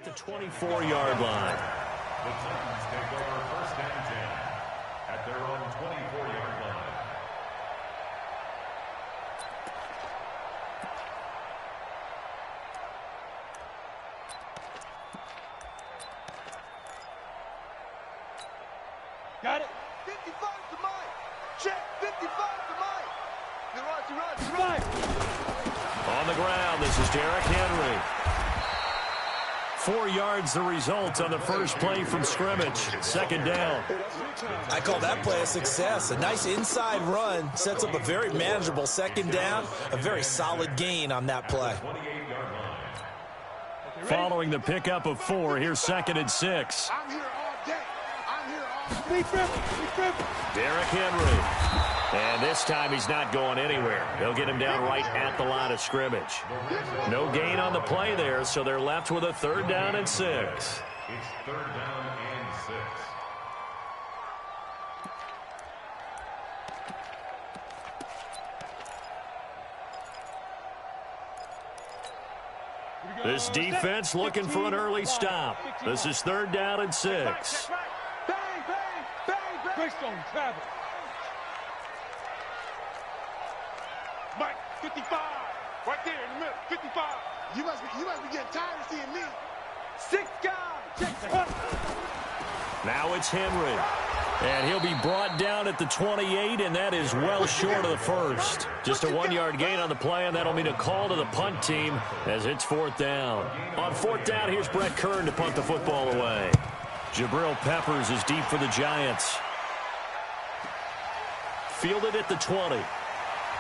at the 24-yard line. The Titans take over first and 10 at their own 24-yard line. Got it. 55 to Mike. Check. 55 to Mike. He runs. On the ground, this is Derrick Henry. 4 yards the result on the first play from scrimmage. Second down. I call that play a success. A nice inside run sets up a very manageable second down. A very solid gain on that play. Following the pickup of 4, here's 2nd and 6. I'm here all day. I'm here all day. Derrick Henry. And this time he's not going anywhere. They'll get him down right at the line of scrimmage. No gain on the play there, so they're left with a 3rd down and 6. It's 3rd down and 6. This defense looking for an early stop. This is 3rd down and 6. Bang, bang, bang, bang. Great stone, travel. Mike, 55. Right there in the middle, 55. You must be getting tired of seeing me. 6 guys. Check. Now it's Henry. And he'll be brought down at the 28, and that is well short of the first. Just a 1-yard gain on the play, and that'll mean a call to the punt team as it's 4th down. On 4th down, here's Brett Kern to punt the football away. Jabril Peppers is deep for the Giants. Fielded at the 20.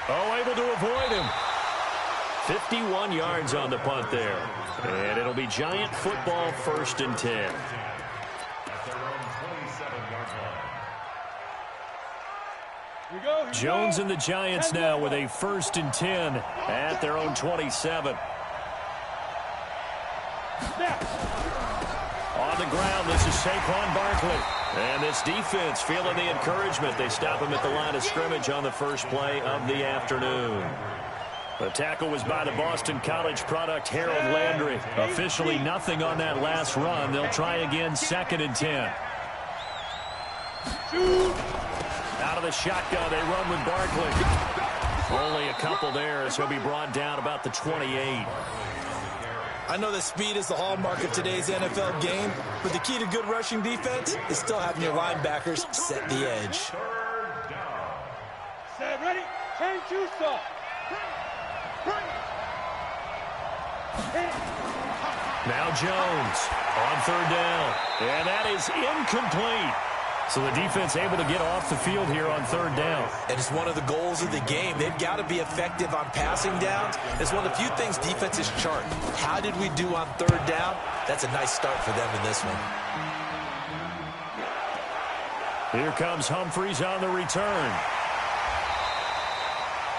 Oh, able to avoid him. 51 yards on the punt there. And it'll be Giant football 1st and 10. Jones and the Giants now with a 1st and 10 at their own 27. On the ground, this is Saquon Barkley. And this defense feeling the encouragement. They stop him at the line of scrimmage on the first play of the afternoon. The tackle was by the Boston College product, Harold Landry. Officially nothing on that last run. They'll try again, 2nd and 10. Out of the shotgun, they run with Barkley. Only a couple there, so he'll be brought down about the 28. I know that speed is the hallmark of today's NFL game, but the key to good rushing defense is still having your linebackers set the edge. Set, ready? Change you saw. Now Jones on 3rd down. And that is incomplete. So the defense able to get off the field here on 3rd down. And it's one of the goals of the game. They've got to be effective on passing downs. It's one of the few things defenses chart. How did we do on 3rd down? That's a nice start for them in this one. Here comes Humphries on the return.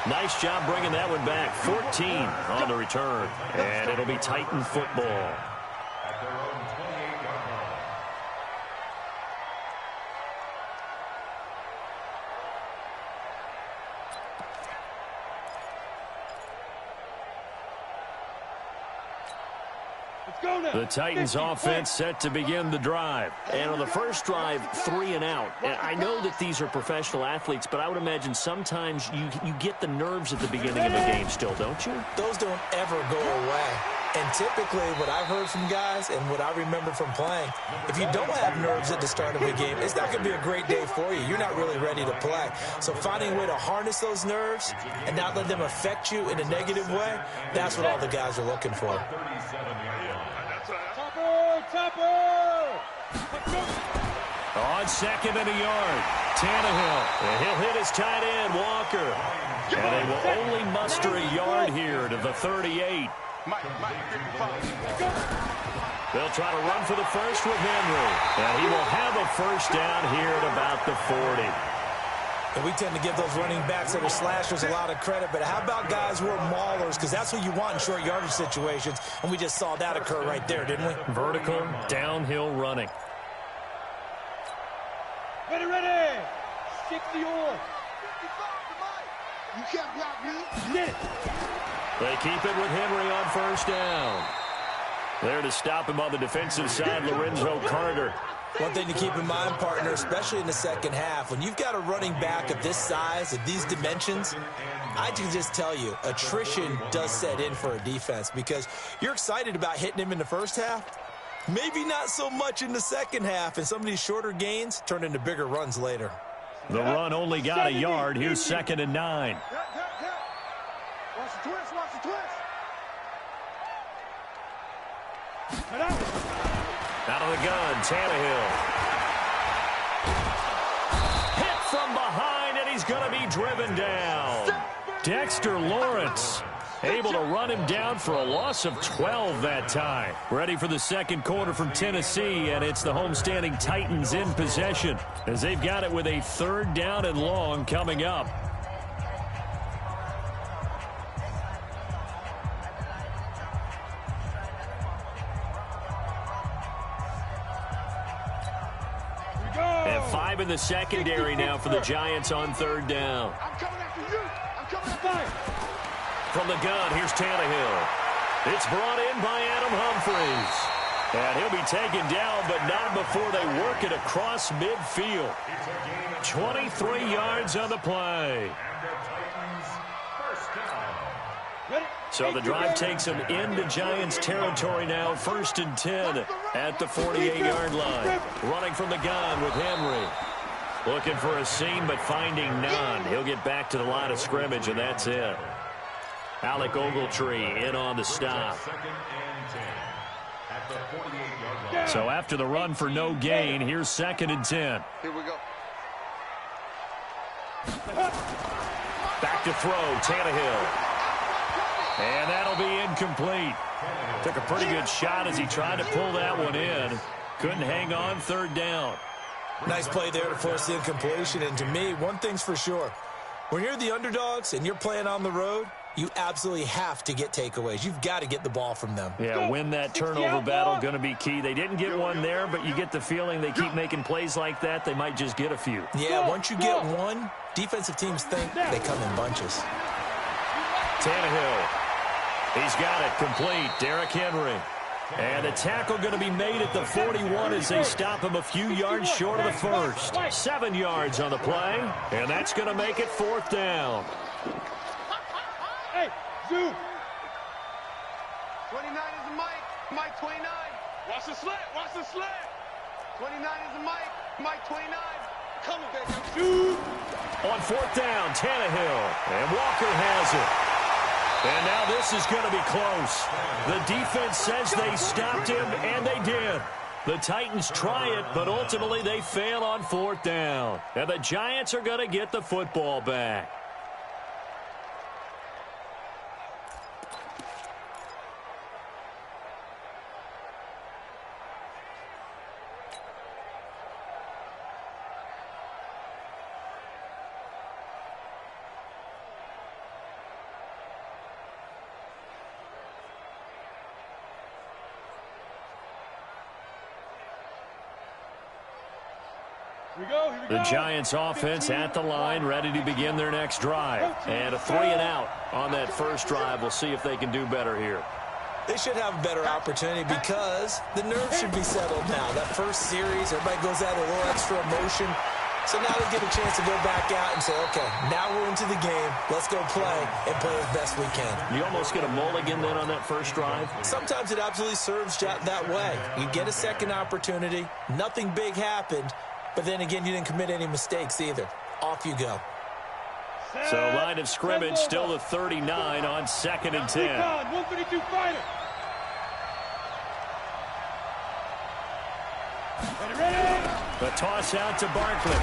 Nice job bringing that one back. 14 on the return. And it'll be Titan football. The Titans offense set to begin the drive. And on the first drive, 3 and out. And I know that these are professional athletes, but I would imagine sometimes you get the nerves at the beginning of a game still, don't you? Those don't ever go away. And typically what I've heard from guys and what I remember from playing, if you don't have nerves at the start of a game, it's not going to be a great day for you. You're not really ready to play. So finding a way to harness those nerves and not let them affect you in a negative way, that's what all the guys are looking for. On 2nd and a yard, Tannehill. And he'll hit his tight end, Walker. And they will only muster a yard here to the 38. They'll try to run for the first with Henry. And he will have a 1st down here at about the 40. And we tend to give those running backs that are slashers a lot of credit, but how about guys who are maulers? Because that's what you want in short yardage situations, and we just saw that occur right there, didn't we? Vertical, downhill running. Ready. 60 on. You can't block me. Get it. They keep it with Henry on 1st down. There to stop him on the defensive side, Lorenzo Carter. One thing to keep in mind, partner, especially in the second half, when you've got a running back of this size, of these dimensions, I can just tell you, attrition does set in for a defense because you're excited about hitting him in the first half. Maybe not so much in the second half, and some of these shorter gains turn into bigger runs later. The run only got a yard. Here's 2nd and 9. Watch the twist, watch the twist. Out of the gun, Tannehill. Hit from behind, and he's going to be driven down. Dexter Lawrence able to run him down for a loss of 12 that time. Ready for the second quarter from Tennessee, and it's the homestanding Titans in possession as they've got it with a 3rd down and long coming up. And 5 in the secondary now for the Giants on 3rd down. I'm coming after you. I'm coming after you. From the gun, here's Tannehill. It's brought in by Adam Humphries. And he'll be taken down, but not before they work it across midfield. 23 yards on the play. So the drive takes them into Giants territory now. 1st and 10 at the 48-yard line. Running from the gun with Henry. Looking for a seam, but finding none. He'll get back to the line of scrimmage, and that's it. Alec Ogletree in on the stop. So after the run for no gain, here's 2nd and 10. Here we go. Back to throw, Tannehill. And that'll be incomplete. Took a pretty good shot as he tried to pull that one in. Couldn't hang on, 3rd down. Nice play there to force the incompletion. And to me, one thing's for sure. When you're the underdogs and you're playing on the road, you absolutely have to get takeaways. You've got to get the ball from them. Yeah, win that turnover battle, going to be key. They didn't get one there, but you get the feeling they keep making plays like that, they might just get a few. Yeah, once you get one, defensive teams think they come in bunches. Tannehill. He's got it complete. Derrick Henry. And a tackle going to be made at the 41 as they stop him a few yards short of the first. 7 yards on the play, and that's going to make it 4th down. Hey, Zoo. 29 is the Mike. Mike 29. Watch the slant. Watch the slant. 29 is the Mike. Mike 29. Coming back. Zoo. On 4th down, Tannehill. And Walker has it. And now this is going to be close. The defense says they stopped him, and they did. The Titans try it, but ultimately they fail on 4th down. And the Giants are going to get the football back. The Giants offense at the line, ready to begin their next drive. And a 3-and-out on that first drive. We'll see if they can do better here. They should have a better opportunity because the nerves should be settled now. That first series, everybody goes out a little extra emotion. So now they get a chance to go back out and say, okay, now we're into the game. Let's go play and play as best we can. You almost get a mulligan then on that first drive? Sometimes it absolutely serves that way. You get a second opportunity. Nothing big happened. But then again, you didn't commit any mistakes either. Off you go. So line of scrimmage still the 39 on 2nd and 10. 152 fighter. Ready. The toss out to Barkley.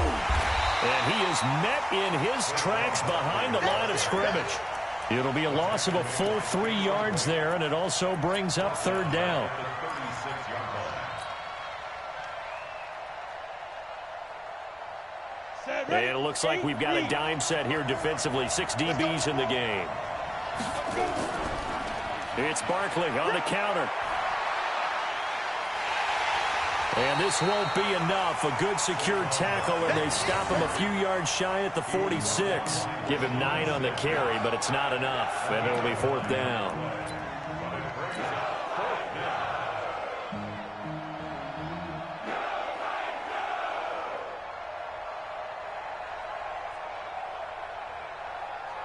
And he is met in his tracks behind the line of scrimmage. It'll be a loss of a full 3 yards there, and it also brings up 3rd down. And it looks like we've got a dime set here defensively. 6 DBs in the game. It's Barkley on the counter. And this won't be enough. A good secure tackle, and they stop him a few yards shy at the 46. Give him 9 on the carry, but it's not enough. And it'll be 4th down.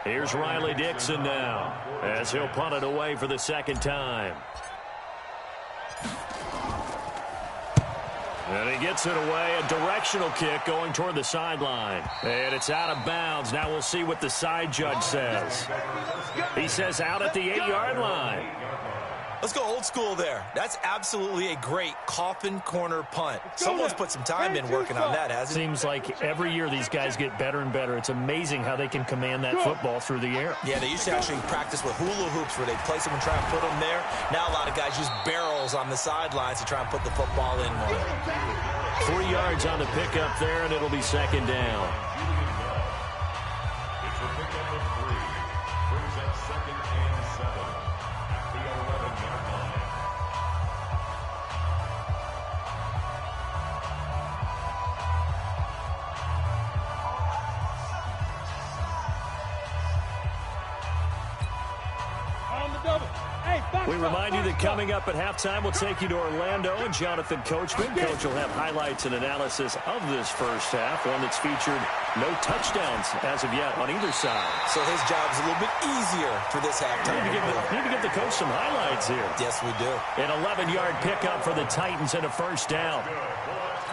Here's Riley Dixon now as he'll punt it away for the second time. And he gets it away, a directional kick going toward the sideline. And it's out of bounds. Now we'll see what the side judge says. He says out at the 8-yard line. Let's go old school there. That's absolutely a great coffin corner punt. Someone's put some time in working on that, hasn't he? Seems like every year these guys get better and better. It's amazing how they can command that football through the air. Yeah, they used to actually practice with hula hoops where they place them and try and put them there. Now a lot of guys use barrels on the sidelines to try and put the football in one. 3 yards on the pickup there, and it'll be second down. It's a pickup of 3. Brings up 2nd and 7 at the 11-yard line. On the double. Hey, We remind you that coming up at halftime, we'll take you to Orlando and Jonathan Coachman. Coach will have highlights and analysis of this first half, one that's featured no touchdowns as of yet on either side. So his job's a little bit easier for this halftime. Need to give the coach some highlights here. Yes, we do. An 11-yard pickup for the Titans and a first down.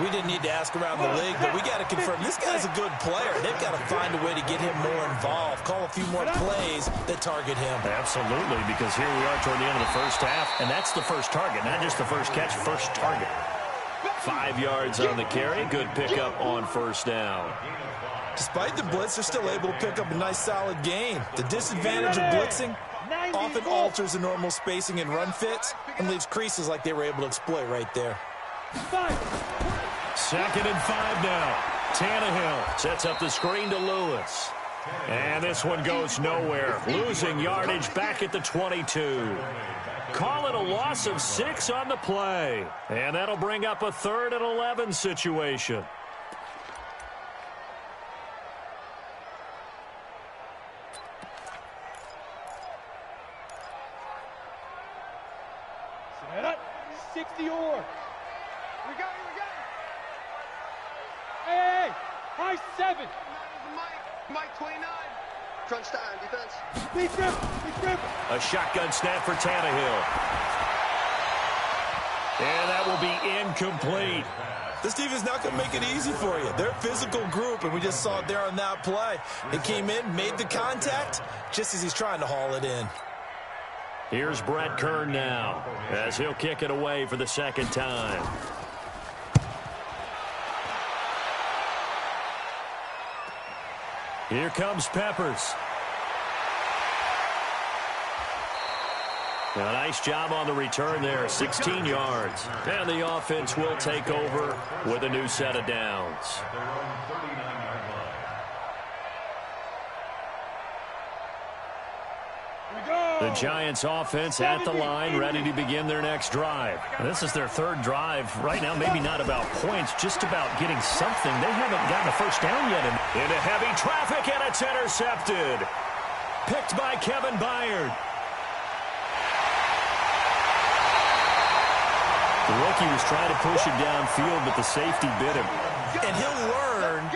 We didn't need to ask around the league, but we got to confirm this guy's a good player. They've got to find a way to get him more involved, call a few more plays that target him. Absolutely, because here we are toward the end of the first half, and that's the first target, not just the first catch, first target. 5 yards on the carry, good pickup on first down. Despite the blitz, they're still able to pick up a nice, solid gain. The disadvantage of blitzing often alters the normal spacing and run fits and leaves creases like they were able to exploit right there. 2nd and 5 now. Tannehill sets up the screen to Lewis. And this one goes nowhere. Losing yardage back at the 22. Call it a loss of 6 on the play. And that'll bring up a 3rd and 11 situation. Set up. 60 or. We got it. Hey, high 7. Mike 29. Crunch time, defense. Big rip. A shotgun snap for Tannehill. And that will be incomplete. This defense not going to make it easy for you. They're a physical group, and we just saw it there on that play. They came in, made the contact, just as he's trying to haul it in. Here's Brett Kern now, as he'll kick it away for the second time. Here comes Peppers. A nice job on the return there, 16 yards. And the offense will take over with a new set of downs. The Giants offense at the line, ready to begin their next drive. And this is their 3rd drive. Right now, maybe not about points, just about getting something. They haven't gotten a first down yet. Into heavy traffic, and it's intercepted. Picked by Kevin Byard. The rookie was trying to push it downfield, but the safety bit him. And he'll learn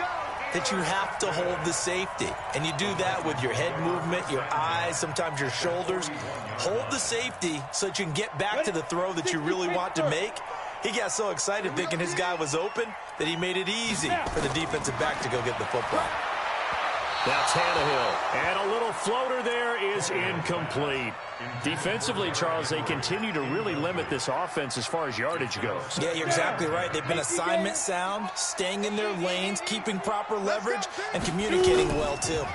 that you have to hold the safety. And you do that with your head movement, your eyes, sometimes your shoulders. Hold the safety so that you can get back to the throw that you really want to make. He got so excited thinking his guy was open that he made it easy for the defensive back to go get the football. Now Tannehill, and a little floater there is incomplete. Defensively, Charles, they continue to really limit this offense as far as yardage goes. Yeah, you're exactly right. They've been assignment sound, staying in their lanes, keeping proper leverage, and communicating well, too.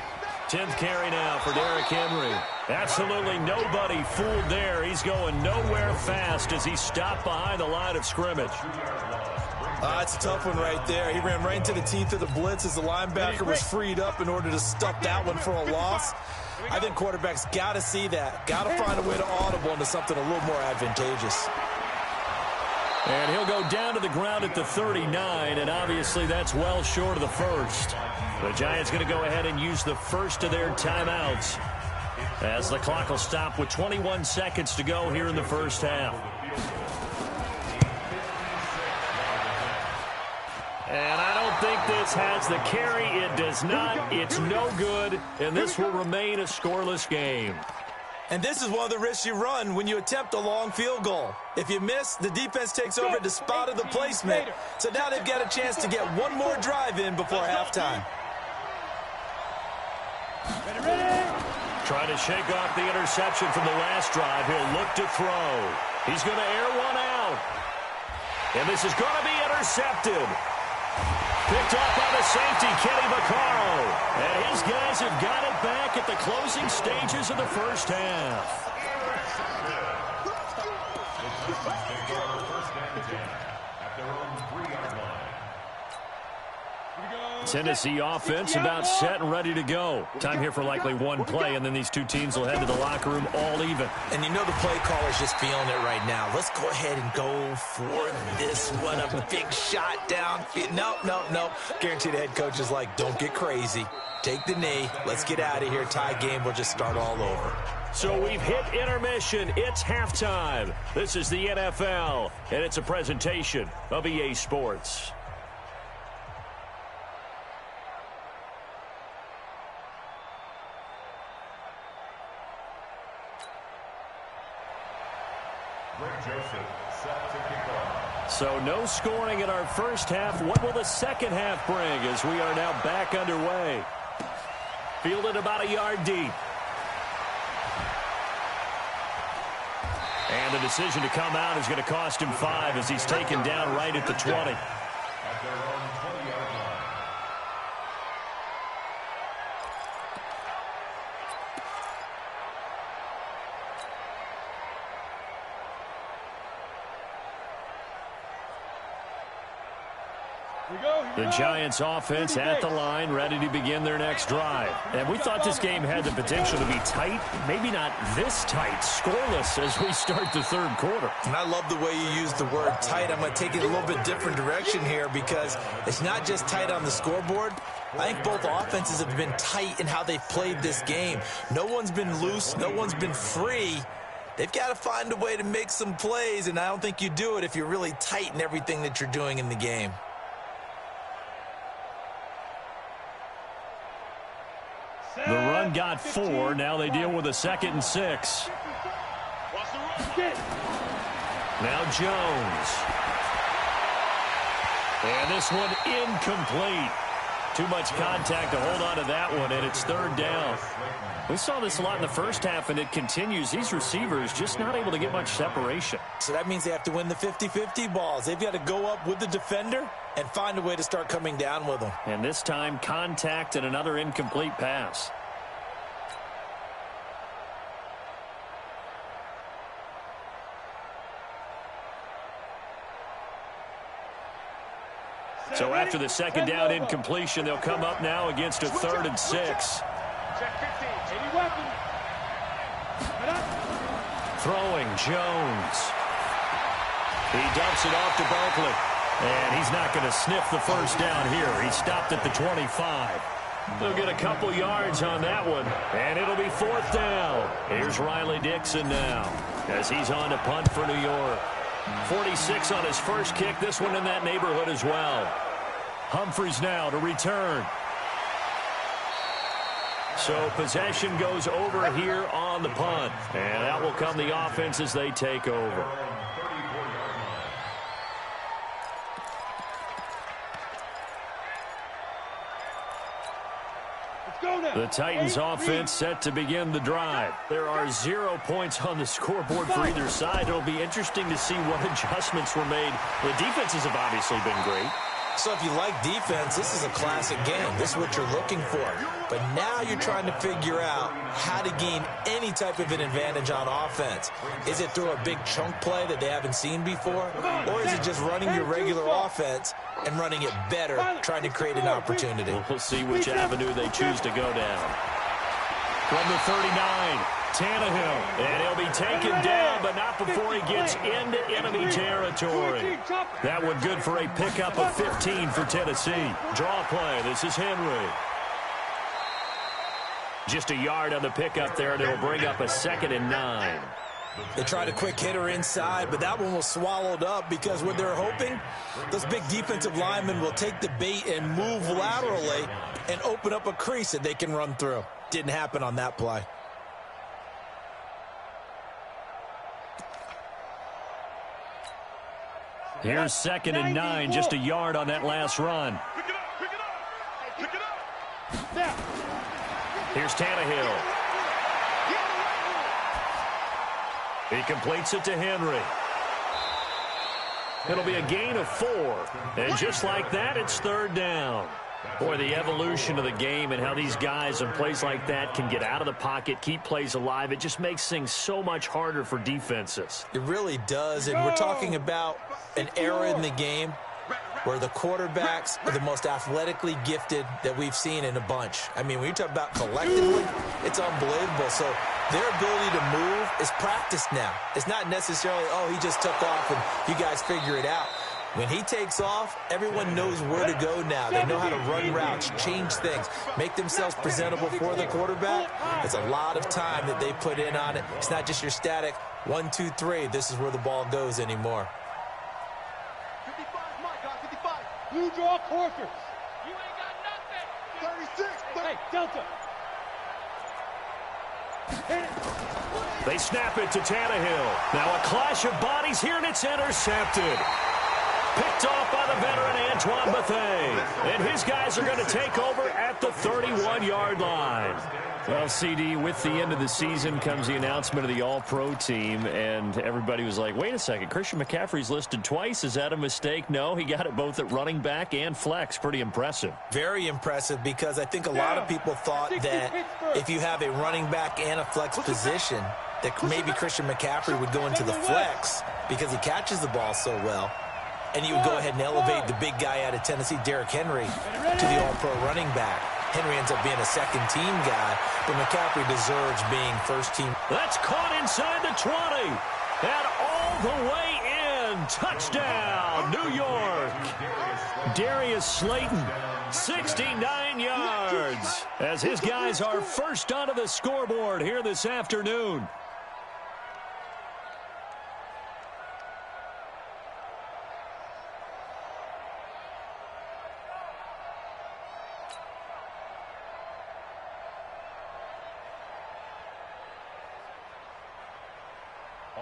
10th carry now for Derrick Henry. Absolutely nobody fooled there. He's going nowhere fast as he stopped behind the line of scrimmage. It's a tough one right there. He ran right into the teeth of the blitz as the linebacker was freed up in order to stuff that one for a loss. I think quarterbacks got to see that. Got to find a way to audible into something a little more advantageous. And he'll go down to the ground at the 39, and obviously that's well short of the first. The Giants going to go ahead and use the first of their timeouts as the clock will stop with 21 seconds to go here in the first half. And I don't think this has the carry. It does not. It's no good, and this will remain a scoreless game. And this is one of the risks you run when you attempt a long field goal. If you miss, the defense takes over at the spot of the placement. So now they've got a chance to get one more drive in before halftime. Trying to shake off the interception from the last drive. He'll look to throw. He's going to air one out. And this is going to be intercepted. Picked off by the safety, Kenny Vaccaro. And his guys have got it back at the closing stages of the first half. Tennessee offense about set and ready to go. Time here for likely one play, and then these two teams will head to the locker room all even. And you know the play caller's just feeling it right now. Let's go ahead and go for this one. A big shot down. No. Guaranteed the head coach is like, don't get crazy. Take the knee. Let's get out of here. Tie game. We'll just start all over. So we've hit intermission. It's halftime. This is the NFL, and it's a presentation of EA Sports. So no scoring in our first half. What will the second half bring as we are now back underway? Fielded about a yard deep. And the decision to come out is going to cost him 5 as he's taken down right at the 20. At their own 20-yard line. The Giants offense at the line, ready to begin their next drive. And we thought this game had the potential to be tight, maybe not this tight, scoreless as we start the third quarter. And I love the way you use the word tight. I'm going to take it a little bit different direction here because it's not just tight on the scoreboard. I think both offenses have been tight in how they've played this game. No one's been loose. No one's been free. They've got to find a way to make some plays, and I don't think you do it if you're really tight in everything that you're doing in the game. The run got 4. Now they deal with a 2nd and 6. Now Jones. And this one incomplete. Too much contact to hold on to that one, and it's 3rd down. We saw this a lot in the first half, and it continues. These receivers just not able to get much separation. So that means they have to win the 50-50 balls. They've got to go up with the defender and find a way to start coming down with them. And this time, contact and another incomplete pass. So after the 2nd down incompletion, they'll come up now against a 3rd and 6. Throwing Jones. He dumps it off to Barkley. And he's not going to sniff the first down here. He stopped at the 25. They'll get a couple yards on that one. And it'll be 4th down. Here's Riley Dixon now as he's on to punt for New York. 46 on his first kick. This one in that neighborhood as well. Humphries now to return. So possession goes over here on the punt. And that will come the offense as they take over. The Titans offense set to begin the drive. There are 0 points on the scoreboard for either side. It'll be interesting to see what adjustments were made. The defenses have obviously been great. So if you like defense, this is a classic game. This is what you're looking for. But now you're trying to figure out how to gain any type of an advantage on offense. Is it through a big chunk play that they haven't seen before? Or is it just running your regular offense and running it better, trying to create an opportunity? We'll see which avenue they choose to go down. From the 39, Tannehill, and he'll be taken down, but not before he gets into enemy territory. That one good for a pickup of 15 for Tennessee. Draw play. This is Henry. Just a yard on the pickup there, and it'll bring up a 2nd and 9. They tried a quick hitter inside, but that one was swallowed up because what they're hoping, those big defensive linemen will take the bait and move laterally and open up a crease that they can run through. Didn't happen on that play. Here's 2nd and 9, just a yard on that last run. Pick it up, pick it up, pick it up. Now. Here's Tannehill. He completes it to Henry. It'll be a gain of 4. And just like that, it's 3rd down. Boy, the evolution of the game and how these guys in plays like that can get out of the pocket, keep plays alive, it just makes things so much harder for defenses. It really does, and we're talking about an era in the game where the quarterbacks are the most athletically gifted that we've seen in a bunch. I mean, when you talk about collectively, it's unbelievable. So their ability to move is practiced now. It's not necessarily, oh, he just took off and you guys figure it out. When he takes off, everyone knows where to go now. They know how to run routes, change things, make themselves presentable for the quarterback. It's a lot of time that they put in on it. It's not just your static 1, 2, 3. This is where the ball goes anymore. 55, my God, 55. Blue draw quarters. You ain't got nothing. 36. Hey, Delta. They snap it to Tannehill. Now a clash of bodies here, and it's intercepted. Picked off by the veteran Antoine Bethea. And his guys are going to take over at the 31-yard line. Well, CD, with the end of the season comes the announcement of the All-Pro team, and everybody was like, wait a second, Christian McCaffrey's listed twice. Is that a mistake? No, he got it both at running back and flex. Pretty impressive. Very impressive, because I think a lot of people thought that if you have a running back and a flex position, that maybe Christian McCaffrey would go into the flex because he catches the ball so well. And you would go ahead and elevate the big guy out of Tennessee, Derrick Henry, to the All-Pro running back. Henry ends up being a second-team guy, but McCaffrey deserves being first-team. That's caught inside the 20. And all the way in. Touchdown, New York. Darius Slayton, 69 yards, as his guys are first onto the scoreboard here this afternoon.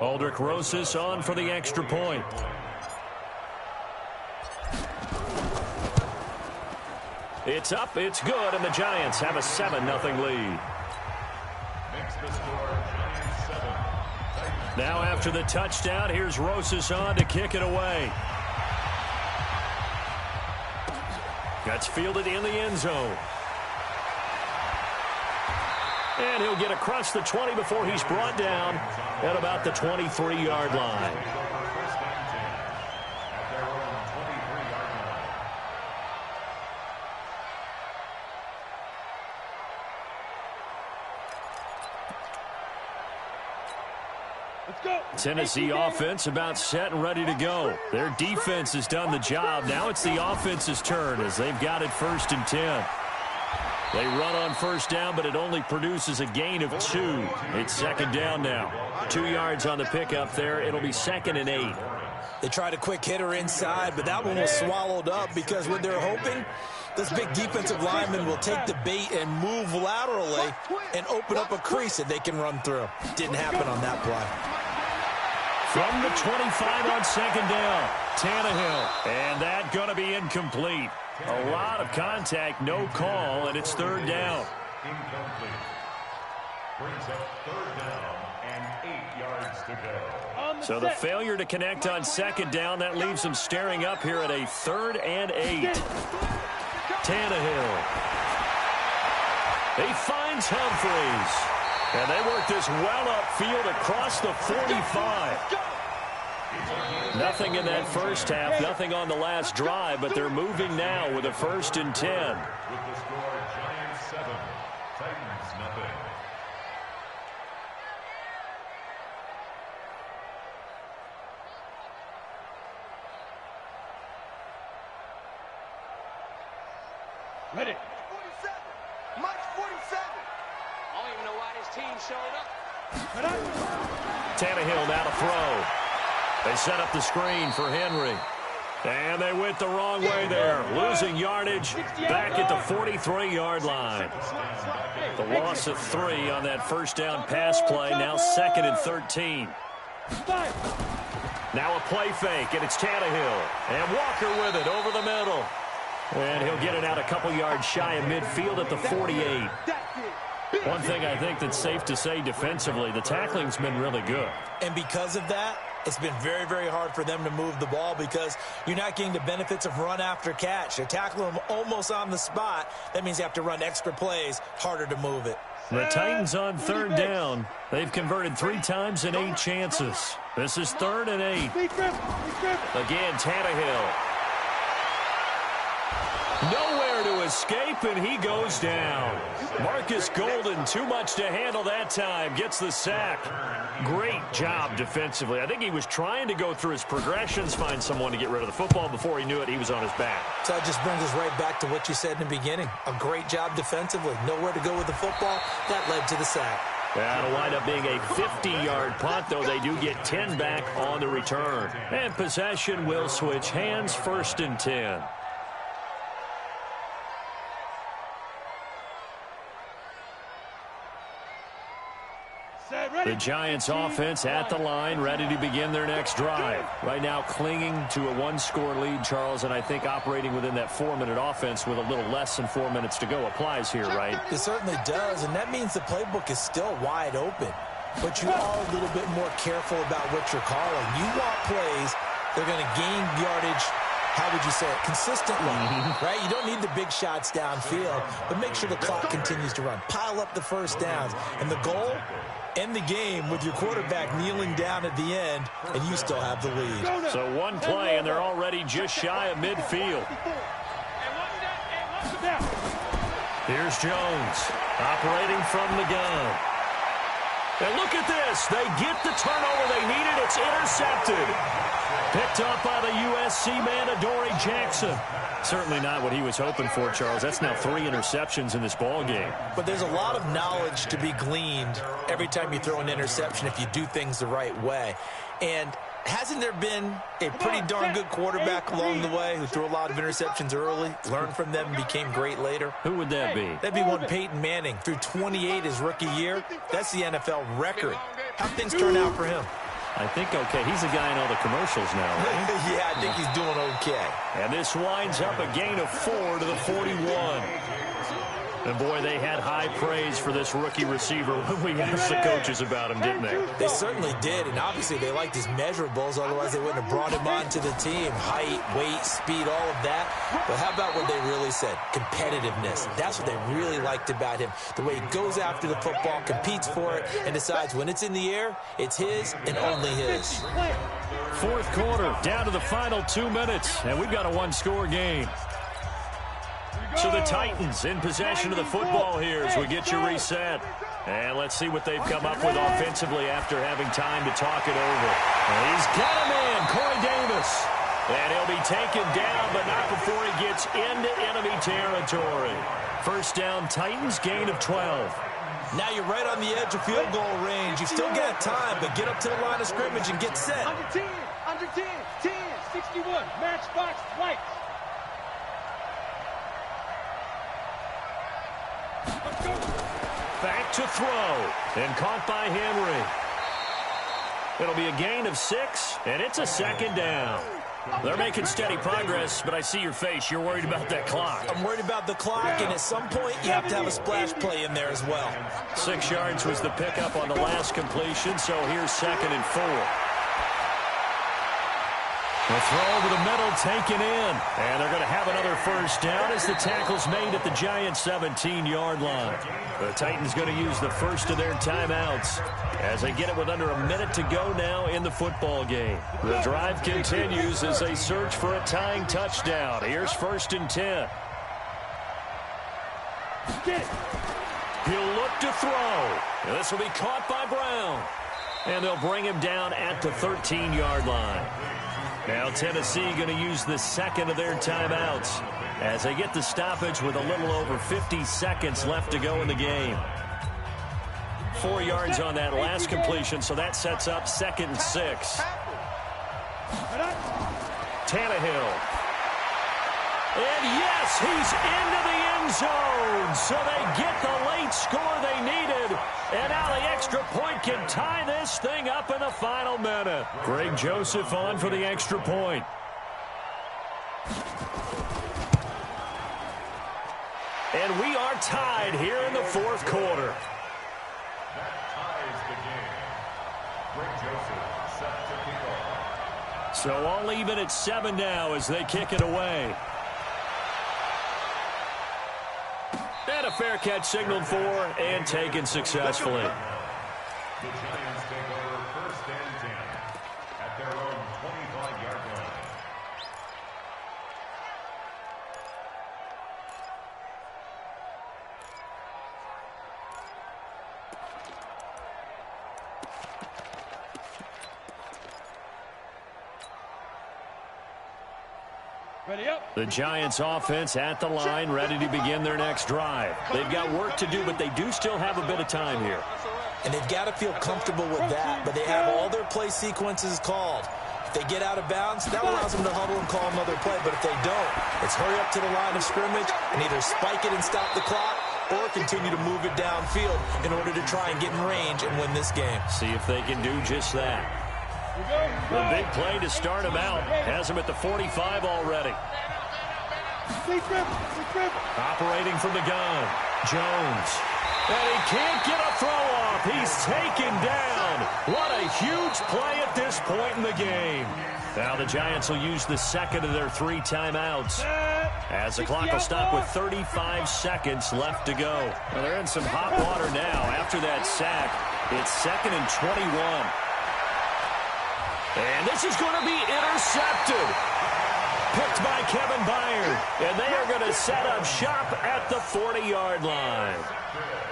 Aldrich Rosas on for the extra point. It's up, it's good, and the Giants have a 7-0 lead. Makes the score Giants 7. Now after the touchdown, here's Rosas on to kick it away. That's fielded in the end zone. And he'll get across the 20 before he's brought down at about the 23-yard line. Tennessee offense about set and ready to go. Their defense has done the job. Now it's the offense's turn as they've got it 1st and 10. They run on 1st down, but it only produces a gain of 2. It's 2nd down now. 2 yards on the pickup there. It'll be 2nd and 8. They tried a quick hitter inside, but that one was swallowed up because what they're hoping, this big defensive lineman will take the bait and move laterally and open up a crease that they can run through. Didn't happen on that play. From the 25 on 2nd down, Tannehill. And that going to be incomplete. A lot of contact, no call, and it's 3rd down. Incomplete. Brings up 3rd down and 8 yards to go. So the failure to connect on 2nd down, that leaves them staring up here at a 3rd and 8. Tannehill. He finds Humphries. And they work this well upfield across the 45. Nothing in that first half, nothing on the last drive, but they're moving now with a 1st and 10. With the score, Giants 7, Titans nothing. Ready. 47. Mike's 47. I don't even know why this team showed up. Tannehill now to throw. They set up the screen for Henry. And they went the wrong way there, losing yardage back at the 43-yard line. The loss of 3 on that first down pass play, now 2nd and 13. Now a play fake, and it's Tannehill. And Walker with it over the middle. And he'll get it out a couple yards shy of midfield at the 48. One thing I think that's safe to say defensively, the tackling's been really good. And because of that, it's been very, very hard for them to move the ball because you're not getting the benefits of run after catch. You're tackling them almost on the spot. That means you have to run extra plays, harder to move it. The Titans on 3rd down. They've converted 3 times in 8 chances. This is 3rd and 8. Again, Tannehill. Nowhere to escape, and he goes down. Marcus Golden, too much to handle that time, gets the sack. Great job defensively. I think he was trying to go through his progressions, find someone to get rid of the football. Before he knew it, he was on his back. So that just brings us right back to what you said in the beginning. A great job defensively. Nowhere to go with the football. That led to the sack. That'll wind up being a 50-yard punt, though they do get 10 back on the return. And possession will switch hands, 1st and 10. The Giants offense at the line, ready to begin their next drive. Right now clinging to a 1-score lead, Charles, and I think operating within that 4-minute offense with a little less than 4 minutes to go applies here, right? It certainly does, and that means the playbook is still wide open. But you are a little bit more careful about what you're calling. You want plays, they're going to gain yardage, how would you say it, consistently, right? You don't need the big shots downfield, but make sure the clock continues to run. Pile up the first downs. And the goal, end the game with your quarterback kneeling down at the end, and you still have the lead. So one play, and they're already just shy of midfield. Here's Jones, operating from the gun. And look at this. They get the turnover they needed. It's intercepted. Picked up by the USC man, Adoree Jackson. Certainly not what he was hoping for, Charles. That's now 3 interceptions in this ball game. But there's a lot of knowledge to be gleaned every time you throw an interception if you do things the right way. And hasn't there been a pretty darn good quarterback along the way who threw a lot of interceptions early, learned from them, and became great later? Who would that be? That'd be one Peyton Manning. Threw 28 his rookie year. That's the NFL record. How'd things turn out for him? I think okay. He's the guy in all the commercials now, right? Yeah, I think he's doing okay. And this winds up a gain of 4 to the 41. And, boy, they had high praise for this rookie receiver when we asked the coaches about him, didn't they? They certainly did, and obviously they liked his measurables. Otherwise, they wouldn't have brought him onto the team. Height, weight, speed, all of that. But how about what they really said? Competitiveness. That's what they really liked about him. The way he goes after the football, competes for it, and decides when it's in the air, it's his and only his. 4th quarter, down to the final 2 minutes, and we've got a 1-score game. So the Titans in possession of the football here as we get you reset. And let's see what they've come up with offensively after having time to talk it over. And he's got him in, Corey Davis. And he'll be taken down, but not before he gets into enemy territory. First down, Titans, gain of 12. Now you're right on the edge of field goal range. You've still got time, but get up to the line of scrimmage and get set. Under 10, 10, 61, matchbox, white. Back to throw, and caught by Henry. It'll be a gain of 6, and it's a 2nd down. They're making steady progress, but I see your face. You're worried about that clock. I'm worried about the clock, and at some point, you have to have a splash play in there as well. 6 yards was the pickup on the last completion, so here's 2nd and 4. The throw over the middle taken in, and they're going to have another first down as the tackle's made at the Giants' 17-yard line. The Titans going to use the first of their timeouts as they get it with under a minute to go now in the football game. The drive continues as they search for a tying touchdown. Here's 1st and 10. He'll look to throw. And this will be caught by Brown. And they'll bring him down at the 13-yard line. Now Tennessee going to use the second of their timeouts as they get the stoppage with a little over 50 seconds left to go in the game. 4 yards on that last completion, so that sets up 2nd and 6. Tannehill. And yes, he's into the end zone. So they get the late score they needed. And now the extra point can tie this thing up in the final minute. Greg Joseph on for the extra point. And we are tied here in the 4th quarter. That ties the game. Greg Joseph set to kick off. So all even at 7 now as they kick it away. And a fair catch signaled for and taken successfully. The Giants take over 1st and 10 at their own 25-yard line. Ready up. The Giants offense at the line, ready to begin their next drive. They've got work to do, but they do still have a bit of time here. And they've got to feel comfortable with that, but they have all their play sequences called. If they get out of bounds, that allows them to huddle and call another play, but if they don't, it's hurry up to the line of scrimmage and either spike it and stop the clock or continue to move it downfield in order to try and get in range and win this game. See if they can do just that. The big play to start him out has him at the 45 already. Operating from the gun, Jones. And he can't get a throw off. He's taken down. What a huge play at this point in the game. Now the Giants will use the 2nd of their 3 timeouts as the clock will stop with 35 seconds left to go. Well, they're in some hot water now. After that sack, it's 2nd and 21. And this is going to be intercepted. Picked by Kevin Byard. And they are going to set up shop at the 40-yard line.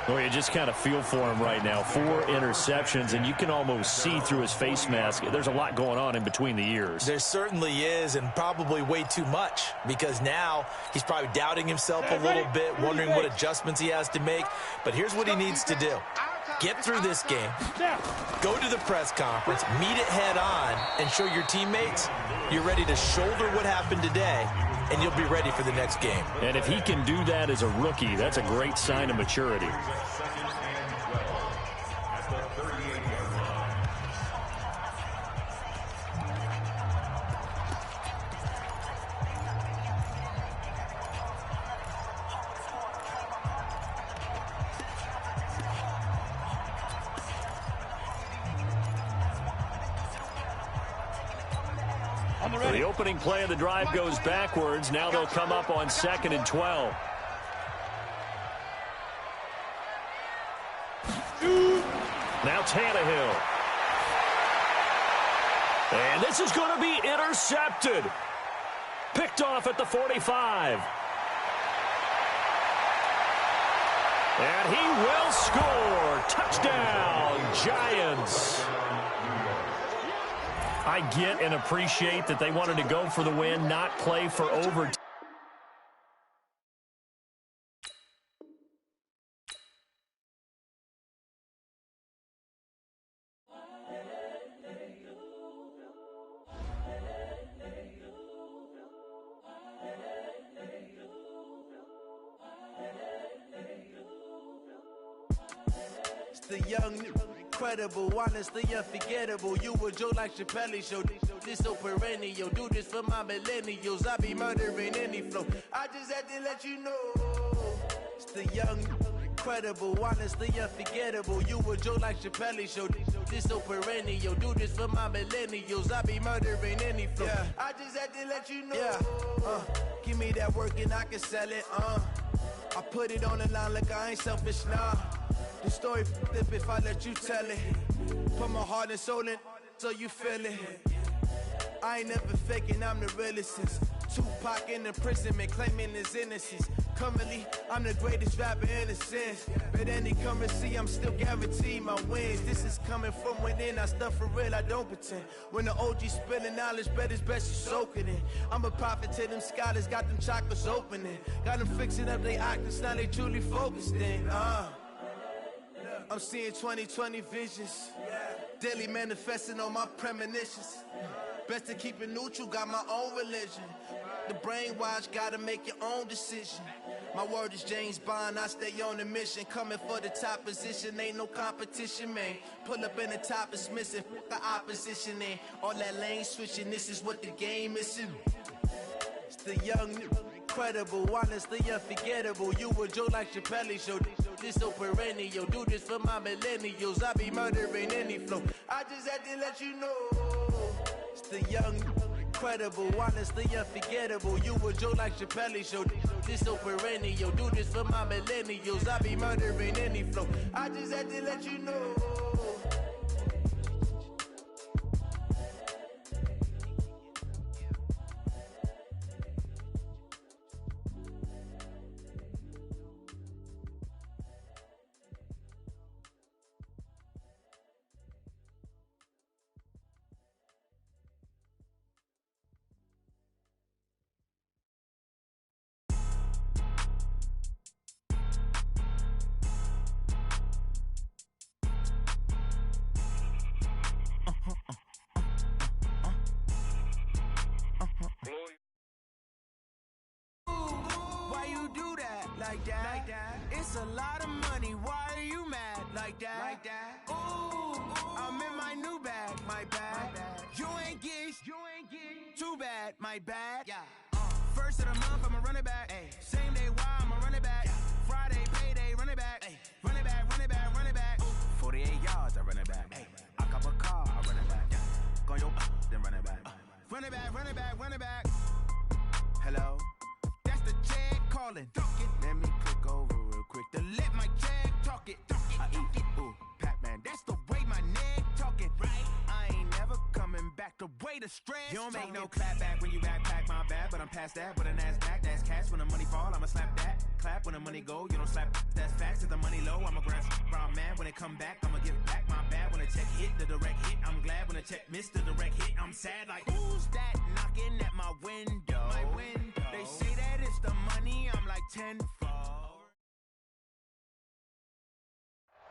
Well, you just kind of feel for him right now. 4 interceptions, and you can almost see through his face mask. There's a lot going on in between the ears. There certainly is, and probably way too much, because now he's probably doubting himself a little bit, wondering what adjustments he has to make. But here's what he needs to do. Get through this game, go to the press conference, meet it head on, and show your teammates you're ready to shoulder what happened today, and you'll be ready for the next game. And if he can do that as a rookie, that's a great sign of maturity. 2nd and 12 at the 38-yard line. The opening play of the drive goes backwards. Now they'll come up on 2nd and 12. Now Tannehill. And this is going to be intercepted. Picked off at the 45. And he will score. Touchdown, Giants. I get and appreciate that they wanted to go for the win, not play for overtime. The young, incredible, honestly unforgettable. You a Joe like Chappelle show. This so perennial. Do this for my millennials. I be murdering any flow. I just had to let you know. It's the young, incredible, honestly unforgettable. You a Joe like Chappelle show. This so perennial. Do this for my millennials. I be murdering any flow. Yeah. I just had to let you know. Yeah. Give me that work and I can sell it. I put it on the line like I ain't selfish, nah. The story flip if I let you tell it. Put my heart and soul in so you feel it. I ain't never faking, I'm the realest since Tupac in imprisonment, claiming his innocence. Currently, I'm the greatest rapper in a sense. But any currency, I'm still guaranteed my wins. This is coming from within, I stuff for real, I don't pretend. When the OG spilling knowledge, bet it's best you soak it in. I'm a prophet to them scholars, got them chakras opening. Got them fixing up they octaves, now they truly focused in. I'm seeing 20/20 visions. Daily manifesting on my premonitions. Best to keep it neutral, got my own religion. The brainwash, gotta make your own decision. My word is James Bond, I stay on a mission. Coming for the top position, ain't no competition, man. Pull up in the top, it's missing, the opposition in. All that lane switching, this is what the game is. It's the young, incredible, honestly unforgettable. You a joke like CHIILLKID show. This so perennial, do this for my millennials. I be murdering any flow. I just had to let you know. It's the young, incredible, honestly unforgettable. You a joke like CHIILLKID show. This so perennial, do this for my millennials. I be murdering any flow. I just had to let you know. Like that. It's a lot of money. Why are you mad like that? Ooh, I'm in my new bag, my bad. You ain't getting too bad, my bad. Yeah. First of the month, I'ma run it back. Ay. Same day, why I'ma run it back. Yeah. Friday, payday, run it back. Ay. Run it back, run it back, run it back. 48 yards, I run it back. Ay. I cop a car, I run it back. Yeah. Go your then run it back. Run it back, run it back, run it back. Hello? That's the check calling. Let me click over real quick to let my check talk it. I eat it, ooh, Pac-Man. That's the way my neck talking. Right? I ain't never coming back the way the stress. You don't make no clap back when you backpack, my bad. But I'm past that with a NASDAQ. That's cash when the money fall. I'ma slap that. Clap when the money go. You don't slap. That's facts. If the money low, I'ma grab brown man. When it come back, I'ma give back my bad. When the check hit, the direct hit. I'm glad when the check missed the direct hit. I'm sad like, who's that knocking at my window? My window. They say that it's the money. I'm like 10-4.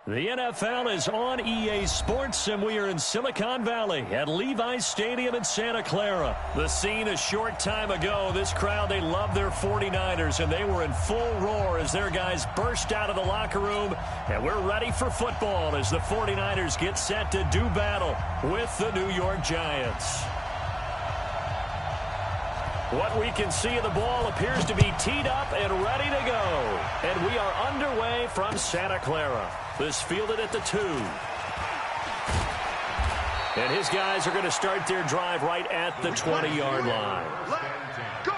The NFL is on EA Sports, and we are in Silicon Valley at Levi's Stadium in Santa Clara. The scene a short time ago. This crowd, they love their 49ers, and they were in full roar as their guys burst out of the locker room. And we're ready for football as the 49ers get set to do battle with the New York Giants. What we can see of the ball appears to be teed up and ready to go. And we are underway from Santa Clara. This fielded at the 2. And his guys are going to start their drive right at the 20-yard line. Let's go!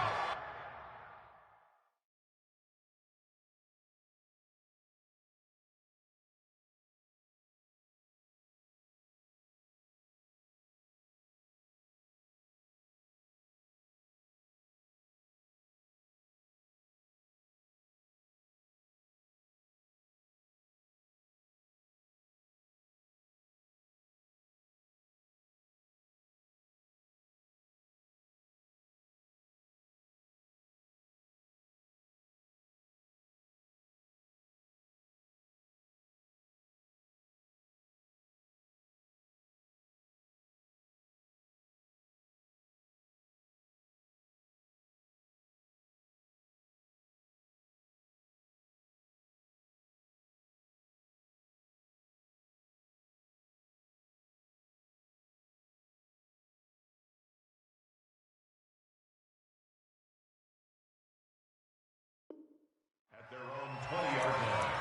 At their own 20-yard line.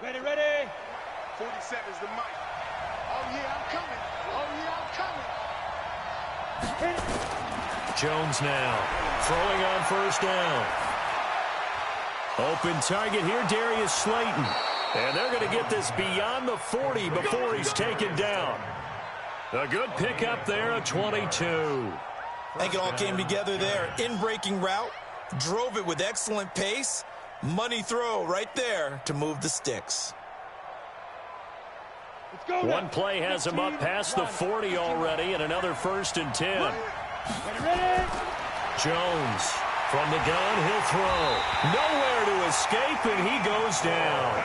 Ready, ready. 47's the mic. Oh, yeah, I'm coming. Oh, yeah, I'm coming. Jones now throwing on first down. Open target here, Darius Slayton. And they're going to get this beyond the 40 before he's taken down. A good pickup there, a 22. I think it all came together there. In-breaking route, drove it with excellent pace. Money throw right there to move the sticks. One play has him up past the 40 already, and another 1st and 10. Jones from the gun, he'll throw. Nowhere to escape, and he goes down.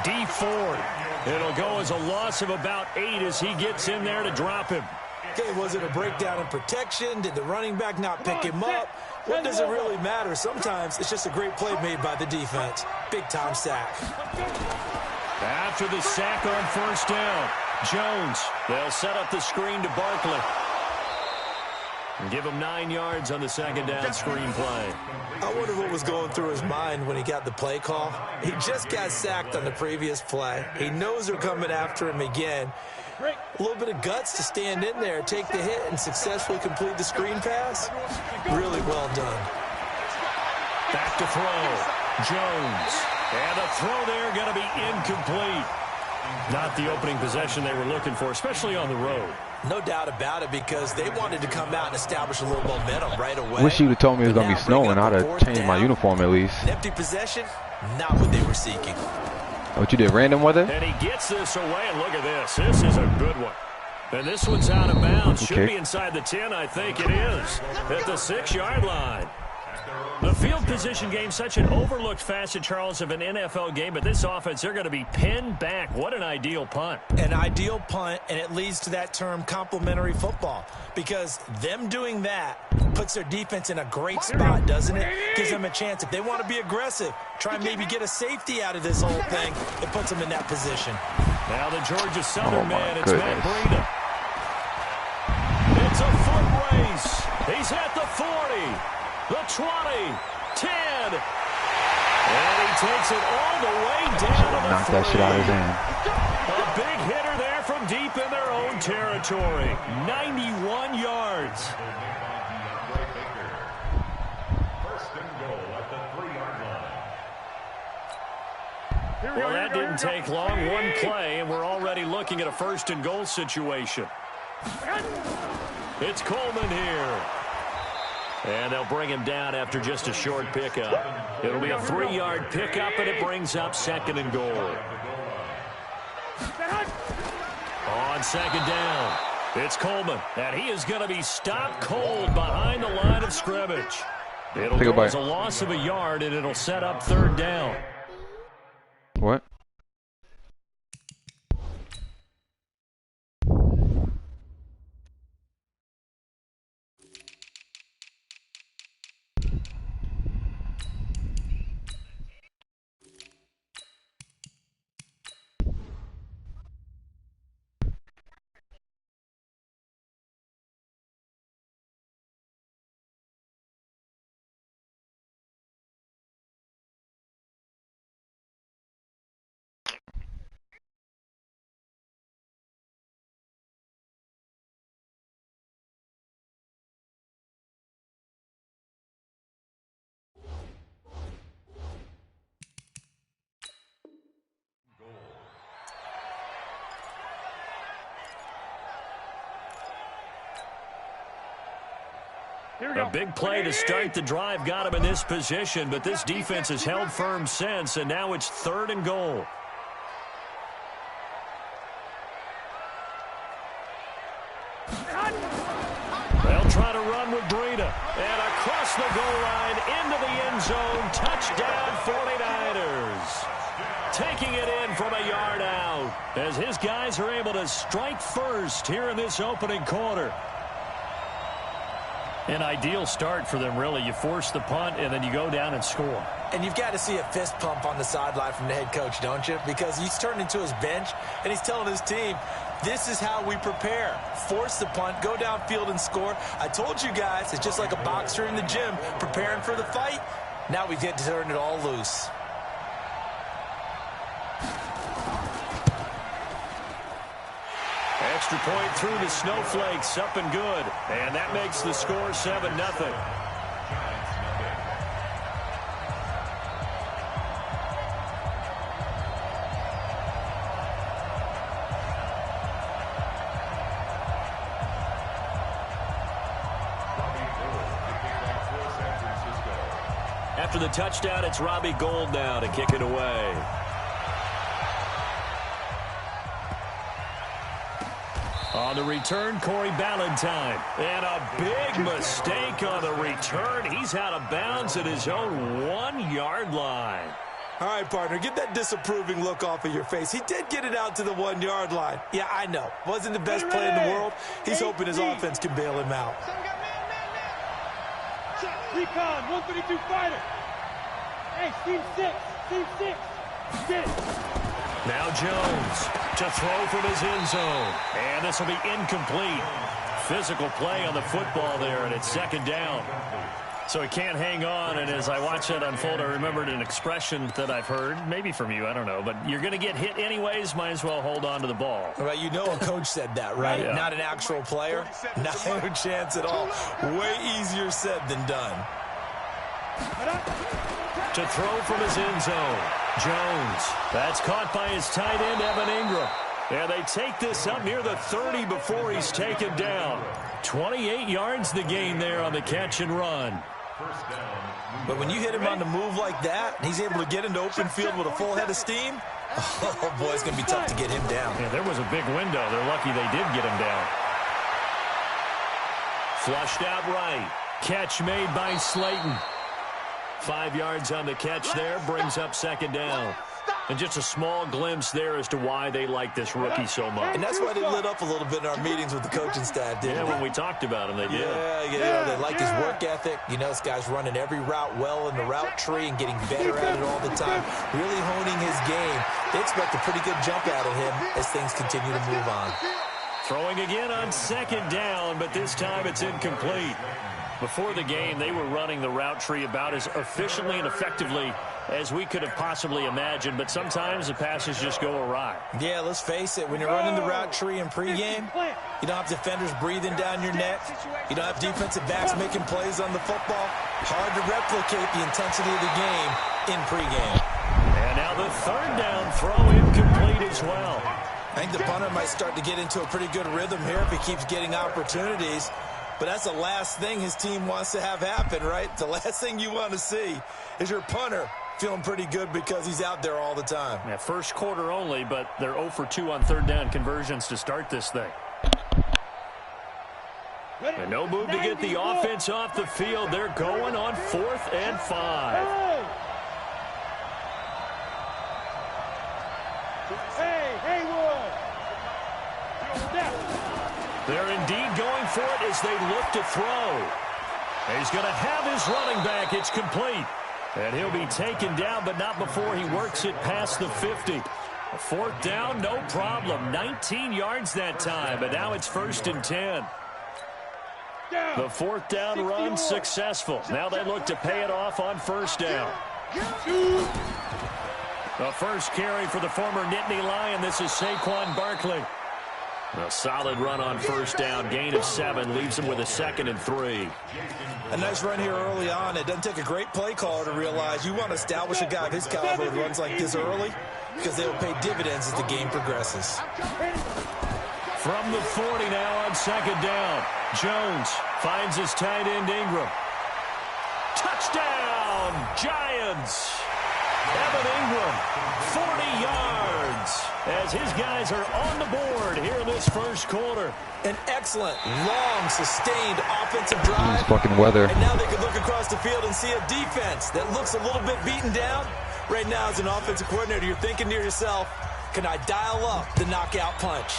D Ford. It'll go as a loss of about 8 as he gets in there to drop him. Okay, was it a breakdown in protection? Did the running back not pick him up? What does it really matter? Sometimes it's just a great play made by the defense. Big-time sack. After the sack on 1st down, Jones, they'll set up the screen to Barkley. And give him 9 yards on the 2nd down screen play. I wonder what was going through his mind when he got the play call. He just got sacked on the previous play. He knows they're coming after him again. A little bit of guts to stand in there, take the hit, and successfully complete the screen pass. Really well done. Back to throw. Jones. And the throw there going to be incomplete. Not the opening possession they were looking for, especially on the road. No doubt about it, because they wanted to come out and establish a little momentum right away. Wish you would have told me it was going to be snowing. I'd have changed my uniform at least. An empty possession, not what they were seeking. What you did, random weather? And he gets this away, and look at this. This is a good one. And this one's out of bounds. Should be inside the 10, I think it is. At the 6-yard line. The field position game, such an overlooked facet, Charles, of an NFL game, but this offense, they're going to be pinned back. What an ideal punt. An ideal punt, and it leads to that term complementary football, because them doing that puts their defense in a great spot, doesn't it? Gives them a chance. If they want to be aggressive, try and maybe get a safety out of this whole thing, it puts them in that position. Now the Georgia Southern man, it's Matt Breida. It's a foot race. He's at the 40. The 20, 10, and he takes it all the way down to the Knock that shit out of his hand. A big hitter there from deep in their own territory. 91 yards. First and goal at the 3-yard line. Well, that didn't take long. One play, and we're already looking at a 1st and goal situation. It's Coleman here. And they'll bring him down after just a short pickup. It'll be a 3-yard pickup, and it brings up 2nd and goal. On 2nd down, it's Coleman. And he is going to be stopped cold behind the line of scrimmage. It'll go as a loss of a yard, and it'll set up 3rd down. What? A big play to start the drive got him in this position, but this defense has held firm since, and now it's 3rd and goal. They'll try to run with Breida. And across the goal line into the end zone. Touchdown 49ers. Taking it in from a yard out as his guys are able to strike first here in this opening quarter. An ideal start for them, really. You force the punt, and then you go down and score. And you've got to see a fist pump on the sideline from the head coach, don't you? Because he's turned into his bench, and he's telling his team, this is how we prepare. Force the punt, go downfield and score. I told you guys, it's just like a boxer in the gym preparing for the fight. Now we get to turn it all loose. Extra point through the Snowflakes, up and good. And that makes the score 7-0. after the touchdown, it's Robbie Gould now to kick it away. On the return, Corey Ballantyne. And a big mistake on the return. He's out of bounds at his own 1-yard line. All right, partner, get that disapproving look off of your face. He did get it out to the 1-yard line. Yeah, I know. Wasn't the best play in the world. He's hoping his offense can bail him out. Recon, 132 fighter. Hey, team 6. Team 6. Get it. Now Jones to throw from his end zone. And this will be incomplete. Physical play on the football there, and it's second down. So he can't hang on, and as I watch that unfold, I remembered an expression that I've heard, maybe from you, I don't know, but you're going to get hit anyways, might as well hold on to the ball. Right, you know a coach said that, right? Yeah. Not an actual player. No chance at all. Way easier said than done. To throw from his end zone. Jones. That's caught by his tight end, Evan Ingram. And they take this up near the 30 before he's taken down. 28 yards the gain there on the catch and run. But when you hit him on the move like that, he's able to get into open field with a full head of steam, oh, boy, it's going to be tough to get him down. Yeah, there was a big window. They're lucky they did get him down. Flushed out right. Catch made by Slayton. 5 yards on the catch there, brings up second down. And just a small glimpse there as to why they like this rookie so much. And that's why they lit up a little bit in our meetings with the coaching staff, didn't they? When we talked about him, they did. Yeah, they like his work ethic. You know, this guy's running every route well in the route tree and getting better at it all the time, really honing his game. They expect a pretty good jump out of him as things continue to move on. Throwing again on second down, but this time it's incomplete. Before the game, they were running the route tree about as efficiently and effectively as we could have possibly imagined, but sometimes the passes just go awry. Yeah, let's face it, when you're running the route tree in pregame, you don't have defenders breathing down your neck. You don't have defensive backs making plays on the football. Hard to replicate the intensity of the game in pregame. And now the third down throw incomplete as well. I think the punter might start to get into a pretty good rhythm here if he keeps getting opportunities. But that's the last thing his team wants to have happen, right? The last thing you want to see is your punter feeling pretty good because he's out there all the time. Yeah, first quarter only, but they're 0 for 2 on third down conversions to start this thing. And no move to get the offense off the field. They're going on 4th and 5. Hey, Haywood. They're indeed going for it as they look to throw. He's going to have his running back. It's complete. And he'll be taken down, but not before he works it past the 50. A fourth down, no problem. 19 yards that time, but now it's 1st and 10. The fourth down run successful. Now they look to pay it off on first down. The first carry for the former Nittany Lion. This is Saquon Barkley. A solid run on first down. Gain of 7 leaves him with a 2nd and 3. A nice run here early on. It doesn't take a great play caller to realize you want to establish a guy of his caliber who runs like this early because they will pay dividends as the game progresses. From the 40 now on second down. Jones finds his tight end Ingram. Touchdown, Giants! Evan Ingram, 40 yards, as his guys are on the board here in this first quarter. An excellent, long, sustained offensive drive. It's fucking weather. And now they can look across the field and see a defense that looks a little bit beaten down. Right now, as an offensive coordinator, you're thinking to yourself, can I dial up the knockout punch?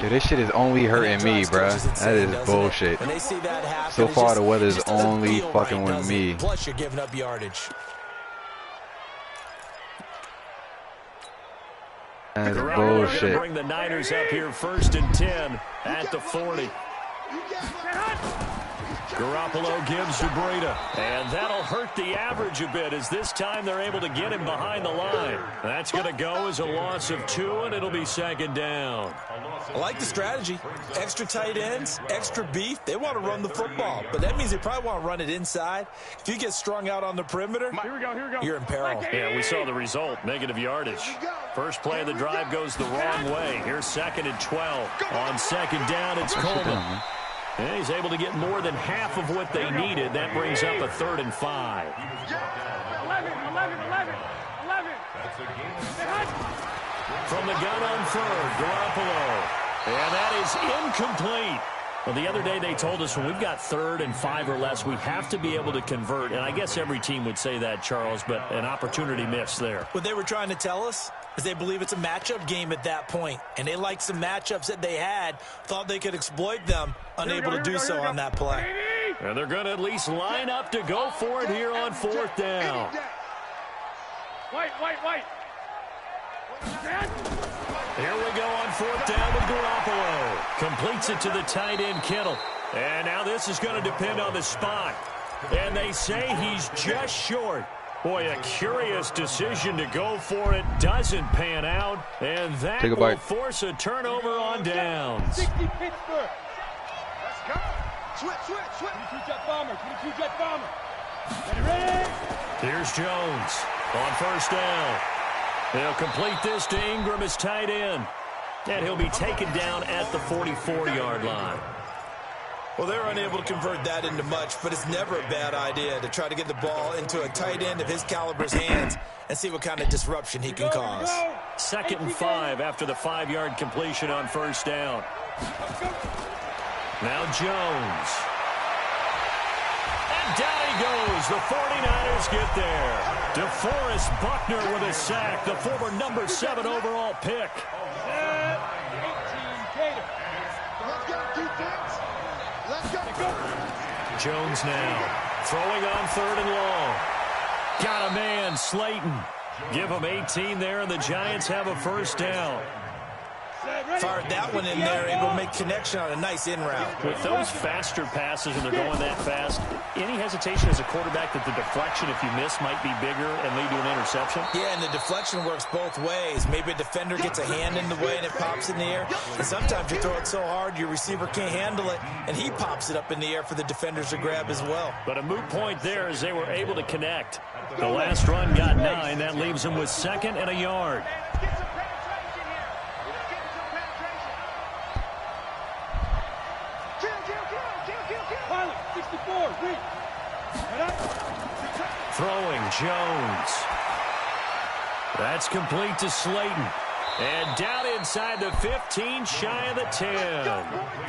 Dude, this shit is only hurting me, bruh. That is bullshit. When they see that happen, so far, the weather's only fucking with me. Plus, you're giving up yardage. That's bullshit. Bring the Niners up here 1st and 10 at the 40. Garoppolo gives to Breida, and that'll hurt the average a bit as this time they're able to get him behind the line. That's going to go as a loss of 2, and it'll be second down. I like the strategy. Extra tight ends, extra beef. They want to run the football, but that means they probably want to run it inside. If you get strung out on the perimeter, you're in peril. Yeah, we saw the result, negative yardage. First play of the drive goes the wrong way. Here's 2nd and 12. On second down, it's Coleman. And he's able to get more than half of what they needed. That brings up a 3rd and 5. 11. From the gun on 3rd, Garoppolo. And that is incomplete. Well, the other day they told us when we've got 3rd and 5 or less, we have to be able to convert. And I guess every team would say that, Charles, but an opportunity missed there. What they were trying to tell us is they believe it's a matchup game at that point. And they liked some matchups that they had, thought they could exploit them, unable to do so on that play. And they're going to at least line up to go for it here on 4th down. White. Here we go on 4th down with Garoppolo. Completes it to the tight end, Kittle. And now this is going to depend on the spot. And they say he's just short. Boy, a curious decision to go for it. Doesn't pan out. And that will force a turnover on downs. 60 Pittsburgh. Let's go. Switch. 22 jet bomber. Ready? Here's Jones on 1st down. They'll complete this to Ingram as tight end. And he'll be taken down at the 44-yard line. Well, they're unable to convert that into much, but it's never a bad idea to try to get the ball into a tight end of his caliber's hands and see what kind of disruption he can cause. 2nd and 5 after the 5-yard completion on 1st down. Now Jones. And down he goes. The 49ers get there. DeForest Buckner with a sack, the former number 7 overall pick. 18 Gator. Let's go, defense. Let's go. Jones now throwing on 3rd and long. Got a man, Slayton. Give him 18 there, and the Giants have a 1st down. Fired that one in there, able to make connection on a nice in route. With those faster passes and they're going that fast, any hesitation as a quarterback that the deflection, if you miss, might be bigger and lead to an interception? Yeah, and the deflection works both ways. Maybe a defender gets a hand in the way and it pops in the air. And sometimes you throw it so hard your receiver can't handle it, and he pops it up in the air for the defenders to grab as well. But a moot point there as they were able to connect. The last run got 9. That leaves them with 2nd and a yard. Throwing Jones. That's complete to Slayton. And down inside the 15, shy of the 10.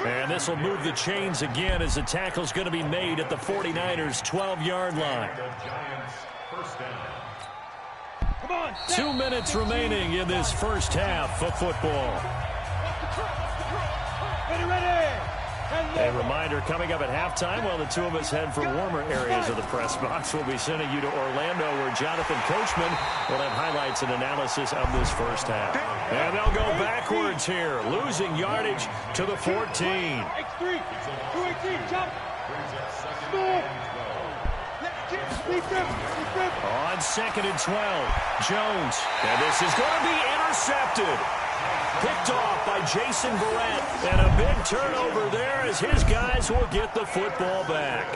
And this will move the chains again as the tackle's going to be made at the 49ers' 12-yard line. 2 minutes remaining in this first half of football. Ready. A reminder coming up at halftime while the two of us head for warmer areas of the press box. We'll be sending you to Orlando where Jonathan Coachman will have highlights and analysis of this first half. And they'll go backwards here, losing yardage to the 14. X3, 218, jump. On 2nd and 12, Jones. And this is going to be intercepted. Picked off by Jason Verrett, and a big turnover there as his guys will get the football back.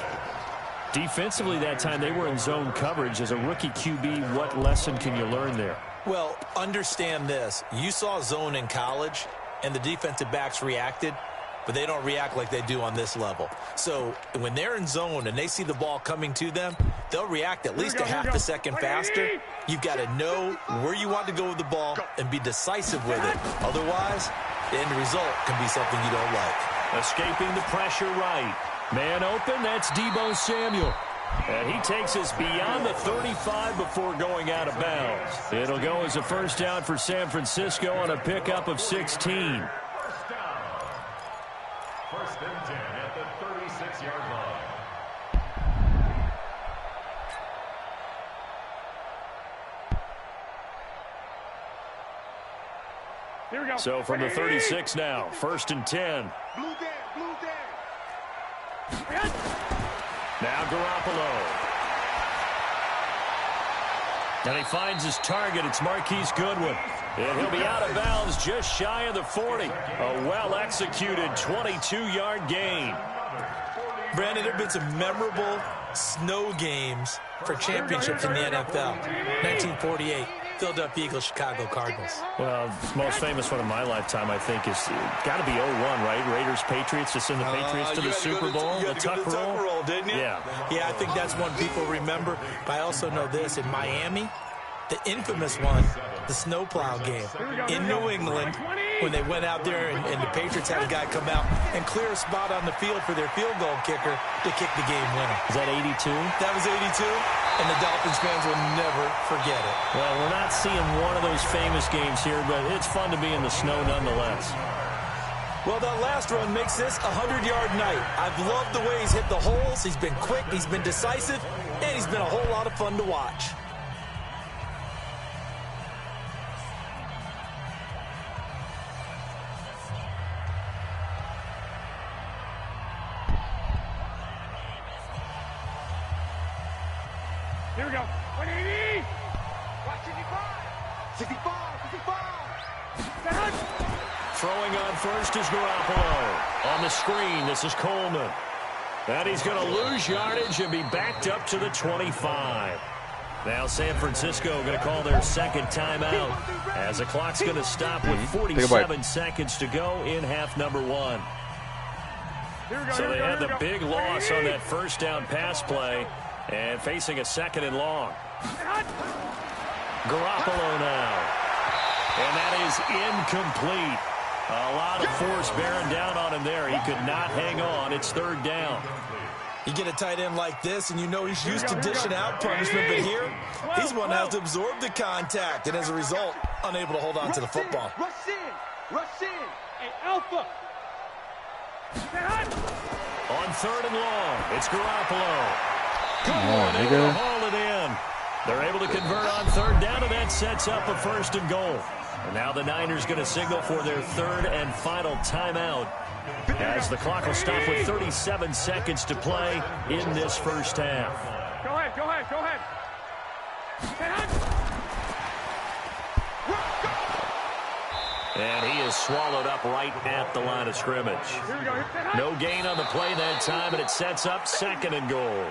Defensively that time, they were in zone coverage. As a rookie QB, what lesson can you learn there? Well, understand this. You saw zone in college, and the defensive backs reacted, but they don't react like they do on this level. So when they're in zone and they see the ball coming to them, they'll react at least a half a second faster. You've got to know where you want to go with the ball and be decisive with it. Otherwise, the end result can be something you don't like. Escaping the pressure right. Man open, that's Deebo Samuel. And he takes us beyond the 35 before going out of bounds. It'll go as a 1st down for San Francisco on a pickup of 16. 1st and 10 at the 36-yard line. Here we go. So from the 36 now, 1st and 10. Blue down. Now Garoppolo. And he finds his target. It's Marquise Goodwin. And he'll be out of bounds just shy of the 40. A well-executed 22-yard gain. Brandon, there have been some memorable snow games for championships in the NFL. 1948, Philadelphia Eagles, Chicago Cardinals. Well, the most famous one of my lifetime, I think, is got to be 01, right? Raiders, Patriots, to send the Patriots to the Super Bowl. You had to go to the Tuck roll, didn't you? Yeah. Yeah, I think that's one people remember. But I also know this. In Miami, the infamous one, the snowplow game. In New England, when they went out there and the Patriots had a guy come out and clear a spot on the field for their field goal kicker to kick the game winner. Is that 82? That was 82, and the Dolphins fans will never forget it. Well, we're not seeing one of those famous games here, but it's fun to be in the snow nonetheless. Well, that last run makes this a 100-yard night. I've loved the way he's hit the holes. He's been quick, he's been decisive, and he's been a whole lot of fun to watch. Here we go. 180. Watch 65. 65. Throwing on first is Garoppolo. On the screen, this is Coleman. And he's going to lose yardage and be backed up to the 25. Now San Francisco going to call their second timeout as the clock's going to stop with 47 seconds to go in half number one. So they had the big loss on that first down pass play and facing a second and long. Garoppolo now. And that is incomplete. A lot of force bearing down on him there. He could not hang on. It's third down. You get a tight end like this, and you know he's used to dishing out punishment, but here, he's one that has to absorb the contact, and as a result, unable to hold on to the football. Rush in. Hey, Alpha. On third and long, it's Garoppolo. Come on, able to nigga. haul it in. They're able to convert on third down, and that sets up a first and goal. And now the Niners going to signal for their third and final timeout as the clock will stop with 37 seconds to play in this first half. Go ahead. And he is swallowed up right at the line of scrimmage. No gain on the play that time, and it sets up second and goal.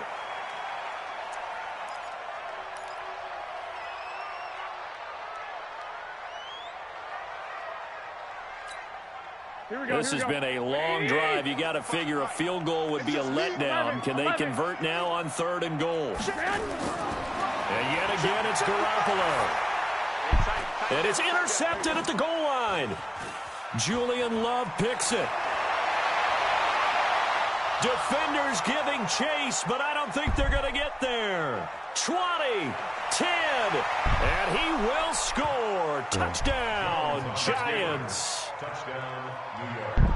This has been a long drive. You got to figure a field goal would be a letdown. Can they convert now on third and goal? And yet again, it's Garoppolo. And it's intercepted at the goal line. Julian Love picks it. Defenders giving chase, but I don't think they're going to get there. 20, 10, and he will score. Touchdown, Giants. Touchdown, New York.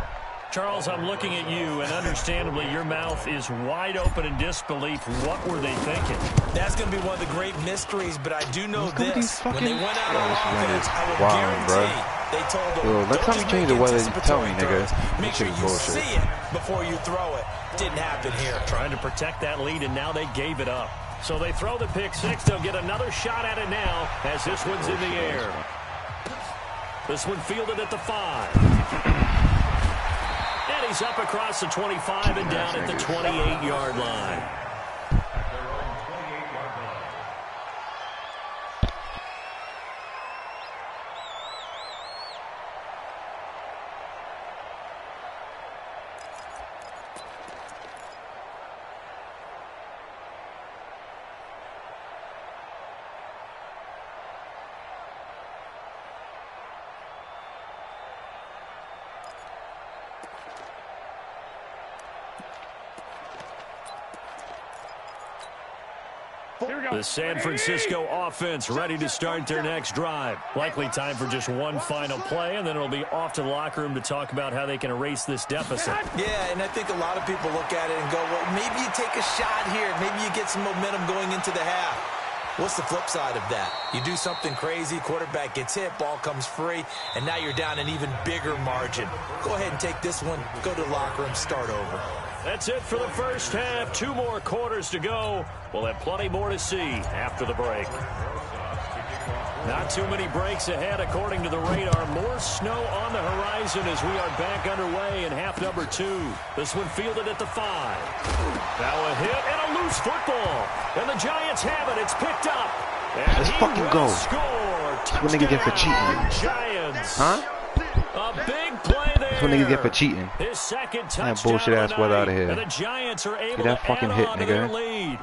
Charles, I'm looking at you, and understandably, your mouth is wide open in disbelief. What were they thinking? That's going to be one of the great mysteries, but I do know this. When they went out Bro, on this wind offense, is I will wild, guarantee bro. they told them, Yo, let don't something just change make the weather. Tell me, anticipatory nigga. throws. Make This sure shit you is bullshit. see it before you throw it. Didn't happen here. Trying to protect that lead, and now they gave it up. So they throw the pick six. They'll get another shot at it now as this one's in the air. This one fielded at the 5. And he's up across the 25 and down at the 28-yard line. At their own 28-yard line. The San Francisco offense ready to start their next drive. Likely time for just one final play, and then it'll be off to the locker room to talk about how they can erase this deficit. Yeah, and I think a lot of people look at it and go, well, maybe you take a shot here. Maybe you get some momentum going into the half. What's the flip side of that? You do something crazy, quarterback gets hit, ball comes free, and now you're down an even bigger margin. Go ahead and take this one, go to the locker room, start over. That's it for the first half. 2 more quarters to go. We'll have plenty more to see after the break. To kick off Not too many breaks ahead, according to the radar. More snow on the horizon as we are back underway in half number 2. This one fielded at the 5. Now a hit and a loose football. And the Giants have it. It's picked up. And let's fucking go. That's what niggas get for cheating. Giants. Huh? A big play there. That's what niggas get for cheating. His second That touchdown bullshit ass weather out of here. And the Giants are able that to fucking add hit, on to nigga. their lead.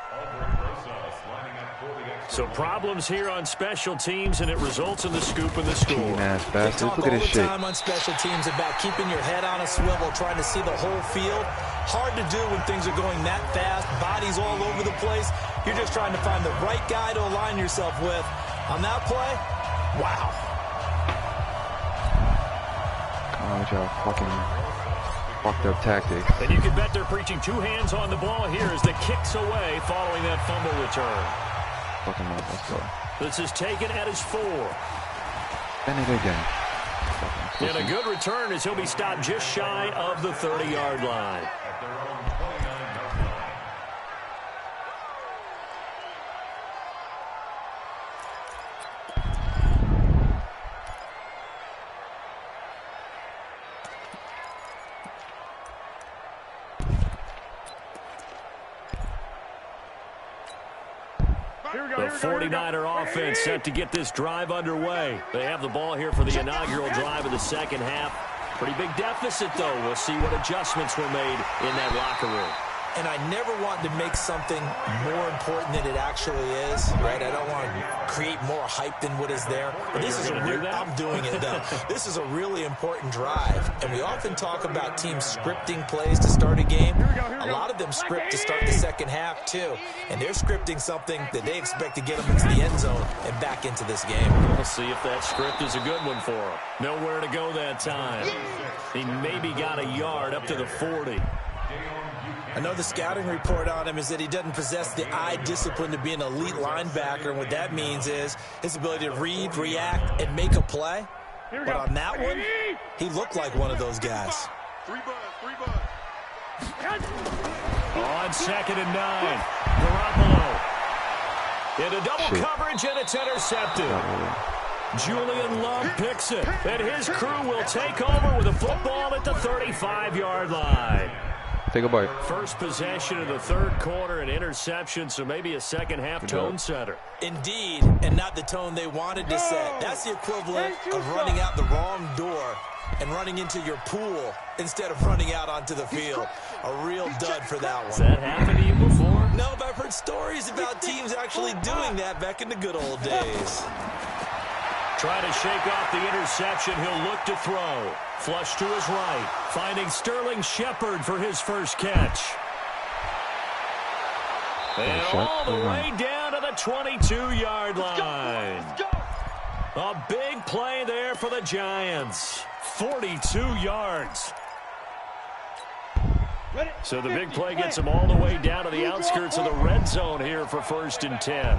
So problems here on special teams, and it results in the scoop and the score. Cheating ass bastards. Look at this shit. They talk all the time on special teams about keeping your head on a swivel, trying to see the whole field. Hard to do when things are going that fast, bodies all over the place. You're just trying to find the right guy to align yourself with. On that play, wow. Come on with y'all fucking fucked up tactics. And you can bet they're preaching 2 hands on the ball here as the kick's away following that fumble return. Fucking up, let's go. This is taken at his 4. Bend it again. And a good return as he'll be stopped just shy of the 30-yard line. The 49er offense set to get this drive underway. They have the ball here for the inaugural drive of the second half. Pretty big deficit, though. We'll see what adjustments were made in that locker room. And I never want to make something more important than it actually is, right? I don't want to create more hype than what is there. But this is I'm doing it, though. This is a really important drive. And we often talk about teams scripting plays to start a game. A lot of them script to start the second half, too. And they're scripting something that they expect to get them into the end zone and back into this game. We'll see if that script is a good one for him. Nowhere to go that time. He maybe got a yard up to the 40. I know the scouting report on him is that he doesn't possess the eye discipline to be an elite linebacker. And what that means is his ability to read, react, and make a play. But on that one, he looked like one of those guys. 3 buzz. On 2nd and 9, Garoppolo. Into double coverage, and it's intercepted. Julian Love picks it, and his crew will take over with a football at the 35-yard line. Take a bite. First possession of the third quarter, an interception, so maybe a second-half tone setter. Indeed, and not the tone they wanted to set. That's the equivalent of running out the wrong door and running into your pool instead of running out onto the field. A real dud for that one. Has that happened to you before? No, but I've heard stories about teams actually doing that back in the good old days. Trying to shake off the interception. He'll look to throw. Flush to his right. Finding Sterling Shepard for his first catch. And all the way down to the 22-yard line. A big play there for the Giants. 42 yards. So the big play gets him all the way down to the outskirts of the red zone here for 1st and 10.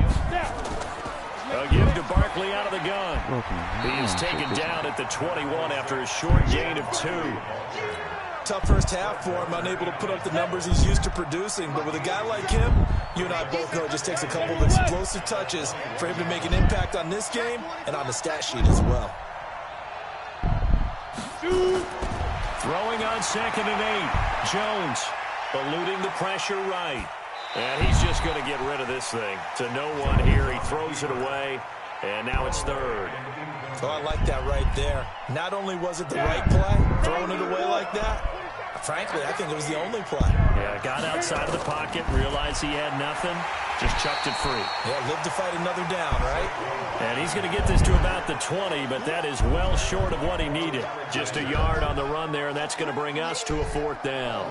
A give to Barkley out of the gun. He is taken down at the 21 after a short gain of 2. Tough first half for him, unable to put up the numbers he's used to producing. But with a guy like him, you and I both know it just takes a couple of explosive touches for him to make an impact on this game and on the stat sheet as well. Throwing on 2nd and 8. Jones eluding the pressure right. And he's just going to get rid of this thing. To no one here. He throws it away. And now it's 3rd. Oh, I like that right there. Not only was it the right play, throwing it away like that, frankly, I think it was the only play. Yeah, got outside of the pocket, realized he had nothing, just chucked it free. Yeah, live to fight another down, right? And he's going to get this to about the 20, but that is well short of what he needed. Just a yard on the run there, and that's going to bring us to a 4th down.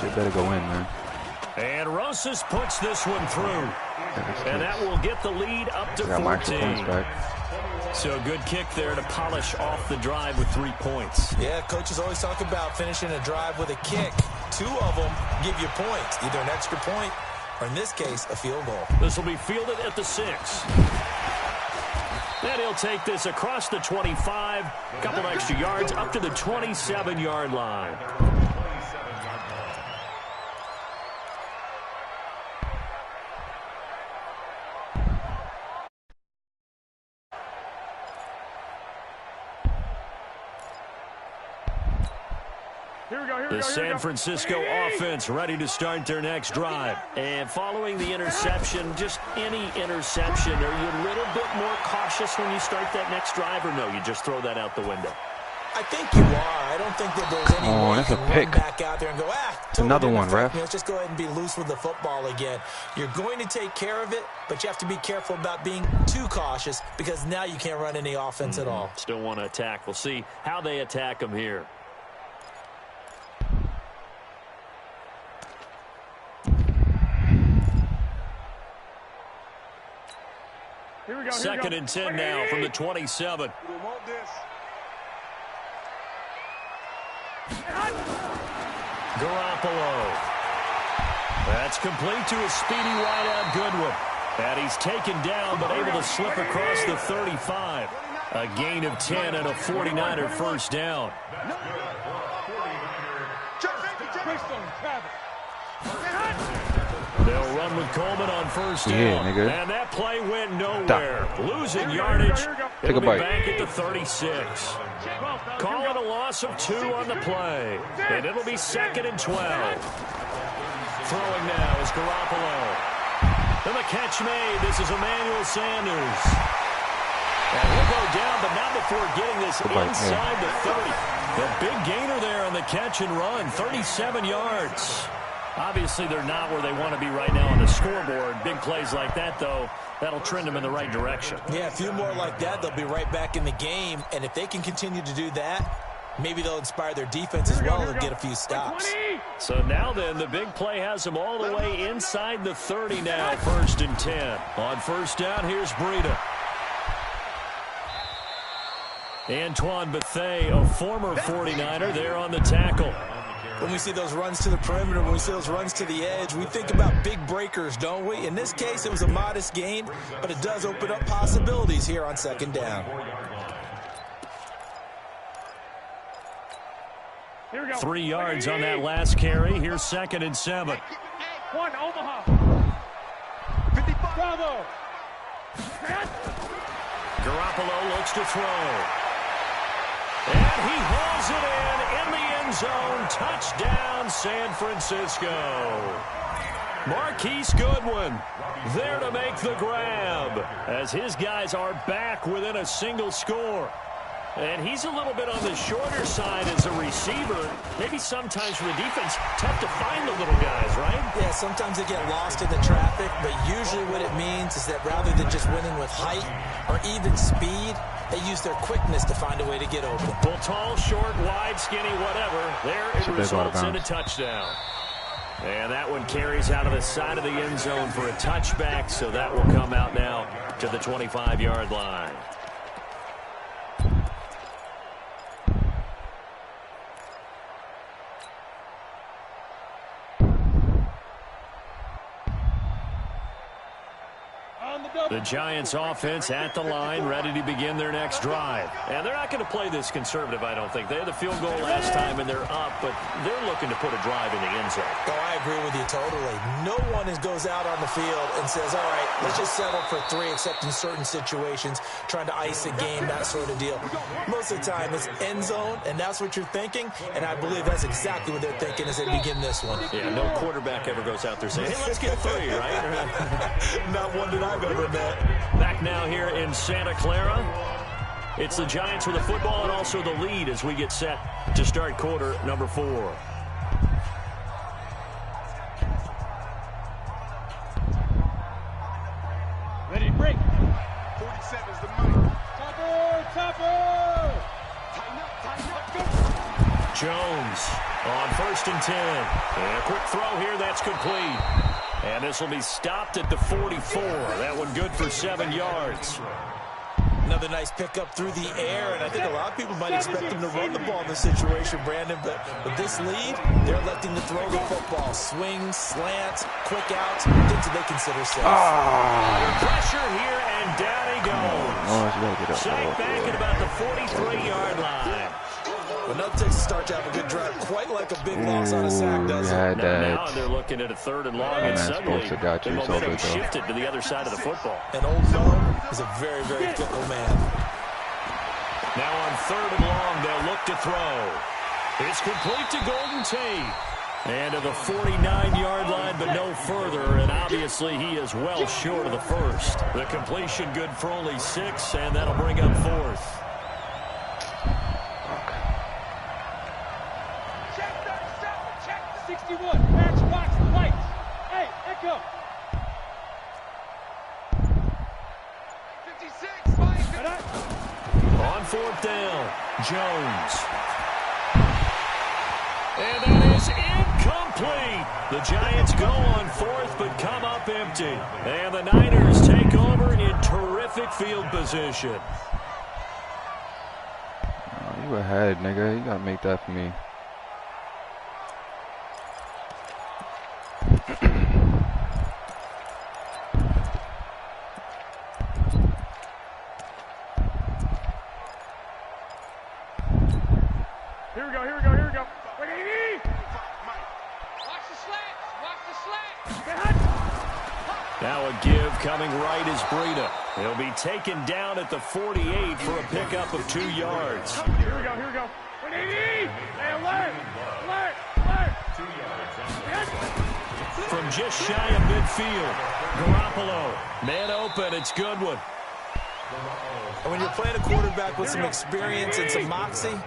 Shit better go in, man. And Rosas puts this one through. And that will get the lead up to 14. So a good kick there to polish off the drive with 3 points. Yeah, coaches always talk about finishing a drive with a kick. 2 of them give you points, either an extra point or, in this case, a field goal. This will be fielded at the 6. Then he'll take this across the 25, a couple extra yards up to the 27-yard line. The San Francisco offense ready to start their next drive. And following the interception, just any interception, are you a little bit more cautious when you start that next drive, or no, you just throw that out the window? I think you are. I don't think that there's any way that's you a can pick. run back out there and go, totally another one, ref. Let's just go ahead and be loose with the football again. You're going to take care of it, but you have to be careful about being too cautious because now you can't run any offense at all. Still want to attack. We'll see how they attack them here. Second and 10 now from the 27. Garoppolo. That's complete to a speedy wideout Goodwin. And he's taken down but able to slip across the 35. A gain of 10 and a 49er first down. They'll run with Coleman on first down. Yeah, nigga. And that play went nowhere. Losing yardage. Take a It'll be bite. back at the 36. Call it a loss of 2 on the play. And it'll be second and 12. Throwing now is Garoppolo. And the catch made. This is Emmanuel Sanders. And he'll go down, but not before getting this inside the 30. The big gainer there on the catch and run. 37 yards. Obviously, they're not where they want to be right now on the scoreboard. Big plays like that, though, that'll trend them in the right direction. Yeah, a few more like that, they'll be right back in the game. And if they can continue to do that, maybe they'll inspire their defense as well and get a few stops. So now then, the big play has them all the way inside the 30 now, first and 10. On first down, here's Breida. Antoine Bethea, a former 49er, there on the tackle. When we see those runs to the perimeter, when we see those runs to the edge, we think about big breakers, don't we? In this case, it was a modest gain, but it does open up possibilities here on second down. 3 yards on that last carry. Here's second and 7. One, Omaha. Bravo. Garoppolo looks to throw. And he hauls it in the end zone. Touchdown, San Francisco. Marquise Goodwin there to make the grab as his guys are back within a single score. And he's a little bit on the shorter side as a receiver. Maybe sometimes for the defense, tough to find the little guys, right? Yeah, sometimes they get lost in the traffic, but usually what it means is that rather than just winning with height or even speed, they use their quickness to find a way to get open. Well, tall, short, wide, skinny, whatever. There it results in a touchdown. And that one carries out of the side of the end zone for a touchback, so that will come out now to the 25-yard line. The Giants offense at the line, ready to begin their next drive. And they're not going to play this conservative, I don't think. They had the field goal last time, and they're up, but they're looking to put a drive in the end zone. Oh, I agree with you totally. No one goes out on the field and says, all right, let's just settle for 3, except in certain situations, trying to ice a game, that sort of deal. Most of the time, it's end zone, and that's what you're thinking, and I believe that's exactly what they're thinking as they begin this one. Yeah, no quarterback ever goes out there saying, hey, let's get 3, right? Not one that I've ever met. Back now here in Santa Clara. It's the Giants with the football and also the lead as we get set to start quarter number 4. Ready, break. 47 is the money. Topper. Jones on first and 10. And a quick throw here, that's complete. And this will be stopped at the 44. That one good for 7 yards. Another nice pickup through the air, and I think a lot of people might expect them to run the ball in this situation, Brandon, but with this lead, they're electing to throw the football. Swings, slants, quick outs, things that they consider safe. Under pressure here, and down he goes. Sacked back at about the 43-yard line. But nothing takes a start to have a good drive, quite like a big loss on a sack, does it? Now they're looking at a 3rd and long, and suddenly the momentum shifted to the other side of the football. And Old Mo is a very, very fickle man. Now on 3rd and long, they'll look to throw. It's complete to Golden Tate. And to the 49-yard line, but no further. And obviously, he is well short of the first. The completion good for only 6, and that'll bring up 4th. Check 61. Match box lights. Hey, Echo. 56, Mike. On 4th down, Jones. And that is incomplete. The Giants go on 4th, but come up empty. And the Niners take over in terrific field position. Oh, you ahead, nigga. You gotta make that for me. Here we go. Now a give coming right is Breida. He'll be taken down at the 48 for a pickup of 2 yards. Here we go. Hey, alert. 2 yards. From just shy of midfield, Garoppolo. Man open, it's Goodwin. And when you're playing a quarterback with some experience and some moxie,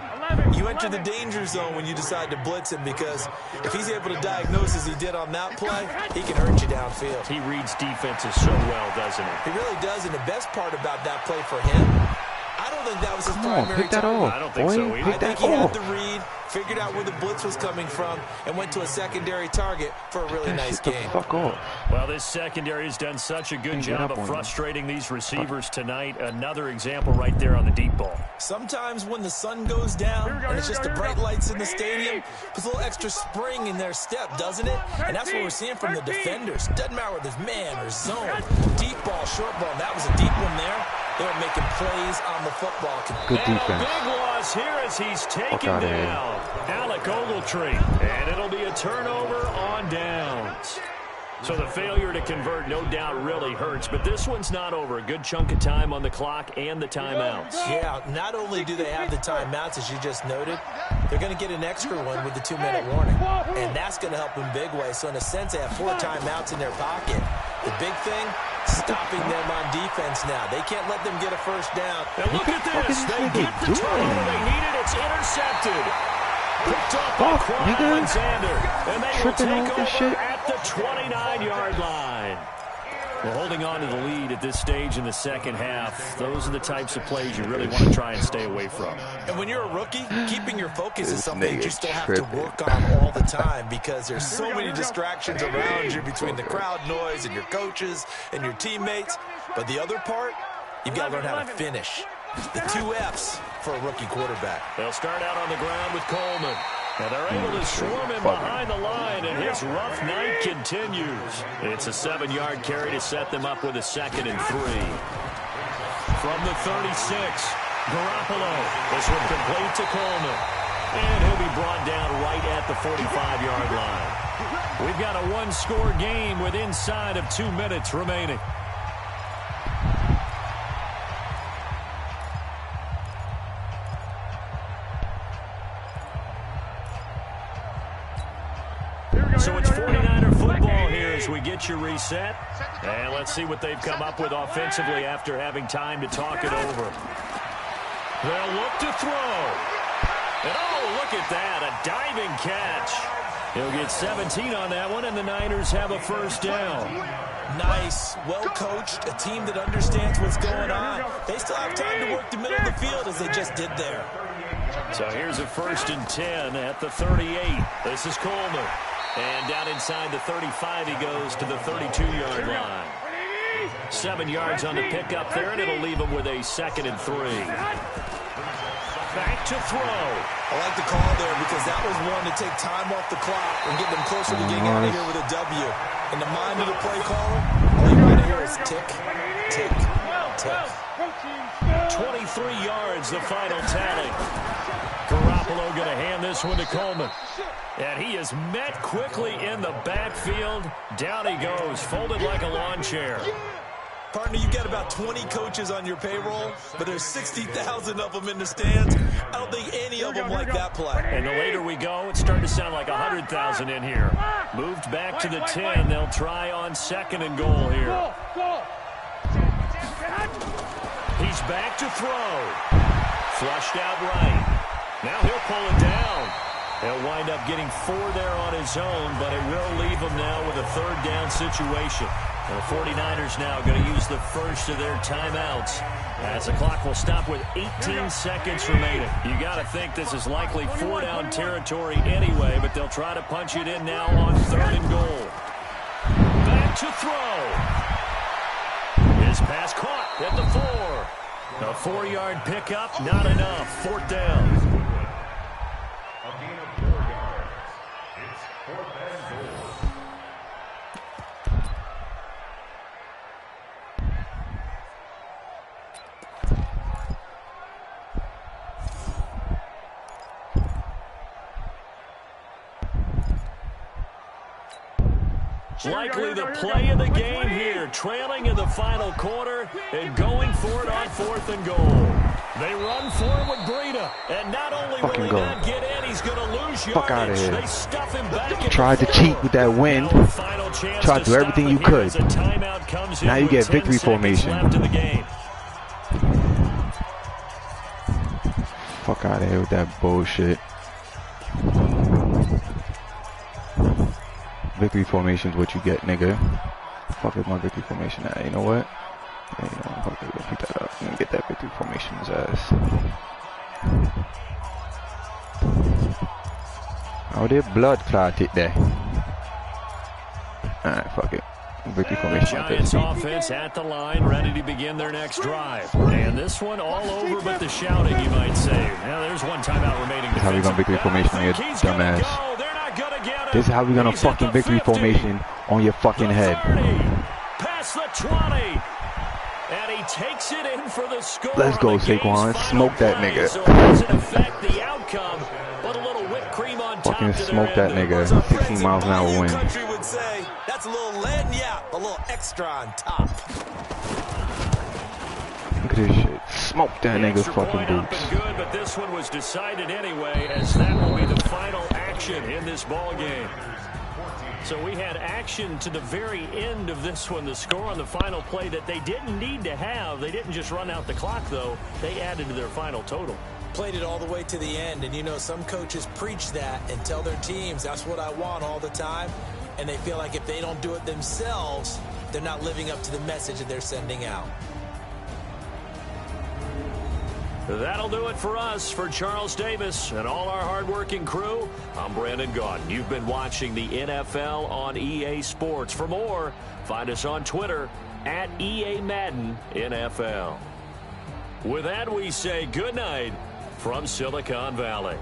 you enter the danger zone when you decide to blitz him, because if he's able to diagnose as he did on that play, he can hurt you downfield. He reads defenses so well, doesn't he? He really does, and the best part about that play for him, I don't think that was his primary target. I don't think so either. I think he had the read, figured out where the blitz was coming from, and went to a secondary target for a really nice game. Fuck off. Well, this secondary has done such a good job of frustrating these receivers tonight. Another example right there on the deep ball. Sometimes when the sun goes down and it's just the bright lights in the stadium, puts a little extra spring in their step, doesn't it? And that's what we're seeing from the defenders. Doesn't matter whether it's man or zone, deep ball, short ball. That was a deep one there. They were making plays on the football. Good and defense. a big loss here as he's taken down. Alec Ogletree. And it'll be a turnover on downs. So the failure to convert, no doubt, really hurts. But this one's not over. A good chunk of time on the clock and the timeouts. Yeah, not only do they have the timeouts, as you just noted, they're going to get an extra one with the 2-minute warning. And that's going to help in big way. So in a sense, they have 4 timeouts in their pocket. The big thing, stopping them on defense now. They can't let them get a first down. And look at this. They get the turnover they needed. It's intercepted. Picked up by Quan Alexander. And they will take over at the 29-yard line. Well, holding on to the lead at this stage in the second half, those are the types of plays you really want to try and stay away from. And when you're a rookie, keeping your focus is something you still have to work on all the time, because there's so many distractions around you between the crowd noise and your coaches and your teammates. But the other part, you've got to learn how to finish. The 2 F's for a rookie quarterback. They'll start out on the ground with Coleman. And they're able to swarm him behind the line, and his rough night continues. It's a 7-yard carry to set them up with a 2nd and 3. From the 36, Garoppolo. This one complete to Coleman. And he'll be brought down right at the 45-yard line. We've got a 1-score game with inside of 2 minutes remaining. So it's 49er football here as we get you reset. And let's see what they've come up with offensively after having time to talk it over. They'll look to throw. And oh, look at that, a diving catch. He'll get 17 on that one, and the Niners have a first down. Nice, well-coached, a team that understands what's going on. They still have time to work the middle of the field as they just did there. So here's a 1st and 10 at the 38. This is Coleman. And down inside the 35, he goes to the 32-yard line. 7 yards on the pickup there, and it'll leave him with a 2nd and 3. Back to throw. I like the call there, because that was one to take time off the clock and get them closer to getting out of here with a W. In the mind of the play caller, all you want to hear is tick, tick, tick. 23 yards, the final tally. Garoppolo going to hand this one to Coleman. And he is met quickly in the backfield. Down he goes, folded like a lawn chair. Partner, you got about 20 coaches on your payroll, but there's 60,000 of them in the stands. I don't think any of them like that play. And the later we go, it's starting to sound like 100,000 in here. Moved back to the 10. They'll try on 2nd and goal here. He's back to throw. Flushed out right. Now he'll pull it down. He'll wind up getting 4 there on his own, but it will leave him now with a 3rd down situation. The 49ers now going to use the first of their timeouts as the clock will stop with 18 seconds remaining. You got to think this is likely 4-down territory anyway, but they'll try to punch it in now on 3rd and goal. Back to throw. His pass caught at the 4. A 4-yard pickup, not enough. 4th down. A gain of 4 yards. It's 4th and goal. Likely the play of the game here, trailing in the final quarter and going for it on 4th and goal. They run for him with Breida, and not only will he not get in, he's going to lose Fuck out of yardage. here. They stuff him back. Tried to cheat with that wind. Tried to do everything you could. Now you get victory formation. Fuck out of here with that bullshit. Victory formation is what you get, nigga. Fuck is my victory formation at? You know what? Yeah, you know, fuck it, pick that up. I'm gonna get that victory formation his ass. Oh, they blood clotted there. Alright, fuck it. Victory formation. Giants offense at the line, ready to begin their next drive. And this one all over but the shouting, you might say. Now there's one timeout remaining. This is how we gonna victory formation on your dumbass. This is how we gonna fucking victory formation on your fucking head. Past the 20. And he takes it in for the score. Let's go, Saquon. Smoke that nigga. So it doesn't affect the outcome, but a little whipped cream on top. Fucking smoke that nigga. 16 miles an hour wind. Country would say that's a little lagniappe, a little extra on top. Look at this shit. Smoke that nigga's fucking boots. Good, but this one was decided anyway, as that will be the final action in this ball game. So we had action to the very end of this one, the score on the final play that they didn't need to have. They didn't just run out the clock, though. They added to their final total. Played it all the way to the end, and you know some coaches preach that and tell their teams that's what I want all the time, and they feel like if they don't do it themselves, they're not living up to the message that they're sending out. That'll do it for us. For Charles Davis and all our hardworking crew, I'm Brandon Gaudin. You've been watching the NFL on EA Sports. For more, find us on Twitter at EA Madden NFL. With that, we say good night from Silicon Valley.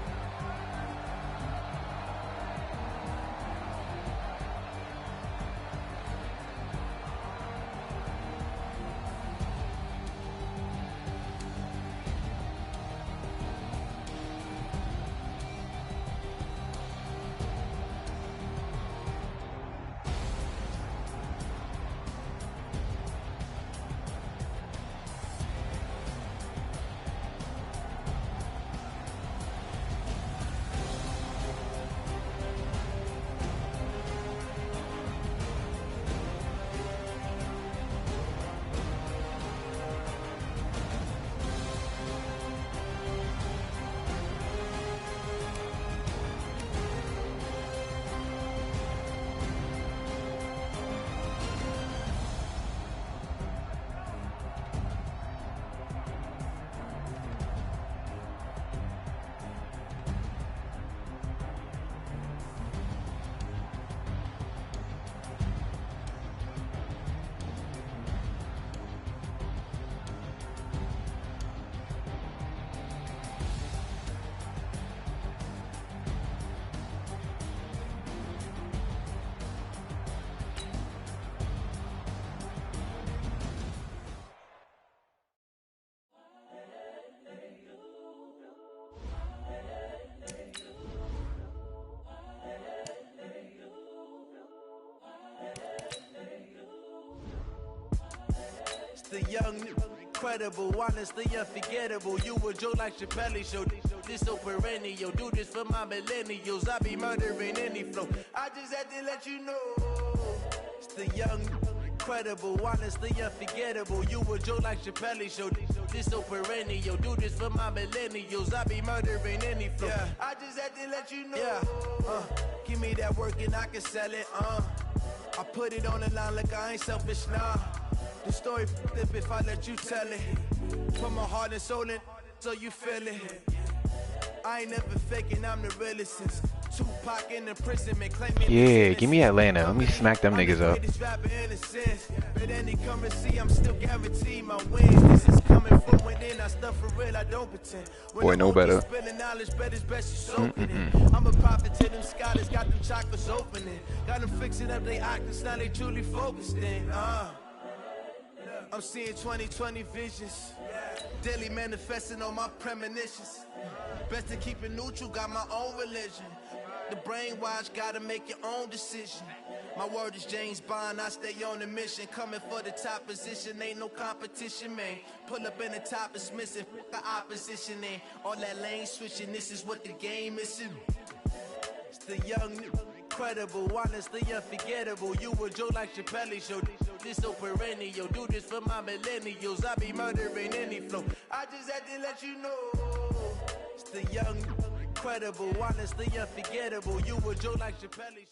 the young, incredible, honestly unforgettable. You a joke like CHIILLKID show. This so perennial. Do this for my millennials. I be murdering any flow. I just had to let you know. It's the young, incredible, honestly unforgettable. You a joke like CHIILLKID show. This so perennial. Do this for my millennials. I be murdering any flow. Yeah. I just had to let you know. Yeah. Give me that work and I can sell it. I put it on the line like I ain't selfish, nah. The story flip if I let you tell it. Put my heart and soul in so you feel it. I ain't never faking, I'm the realest since Tupac in the prison and claiming. Yeah, give me Atlanta. Let me smack them niggas up. But any come and see, I'm still guaranteed my wins. This is coming from within. I stuff for real, I don't pretend. Boy, no better. I'm a prophet to them scholars, got them chakras opening. Got them fixing up they octaves, now they truly focused in. I'm seeing 2020 visions. Daily manifesting on my premonitions. Best to keep it neutral, got my own religion. The brainwash, gotta make your own decision. My word is James Bond, I stay on a mission. Coming for the top position, ain't no competition, man. Pull up in the top is missing, the opposition ain't. All that lane switching, this is what the game is. It's the young, incredible, honestly unforgettable. You a joke like CHIILLKID show. This so perennial. Do this for my millennials. I be murdering any flow. I just had to let you know. It's the young, incredible, honestly unforgettable. You a joke like CHIILLKID show.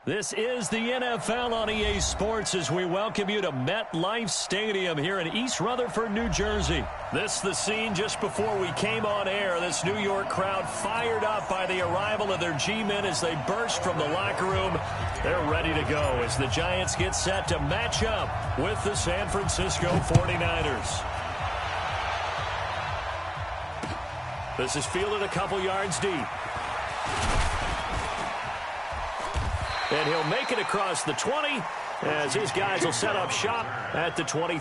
This is the NFL on EA Sports as we welcome you to MetLife Stadium here in East Rutherford, New Jersey. This the scene just before we came on air. This New York crowd fired up by the arrival of their G-men as they burst from the locker room. They're ready to go as the Giants get set to match up with the San Francisco 49ers. This is fielded a couple yards deep. And he'll make it across the 20 as his guys will set up shop at the 20.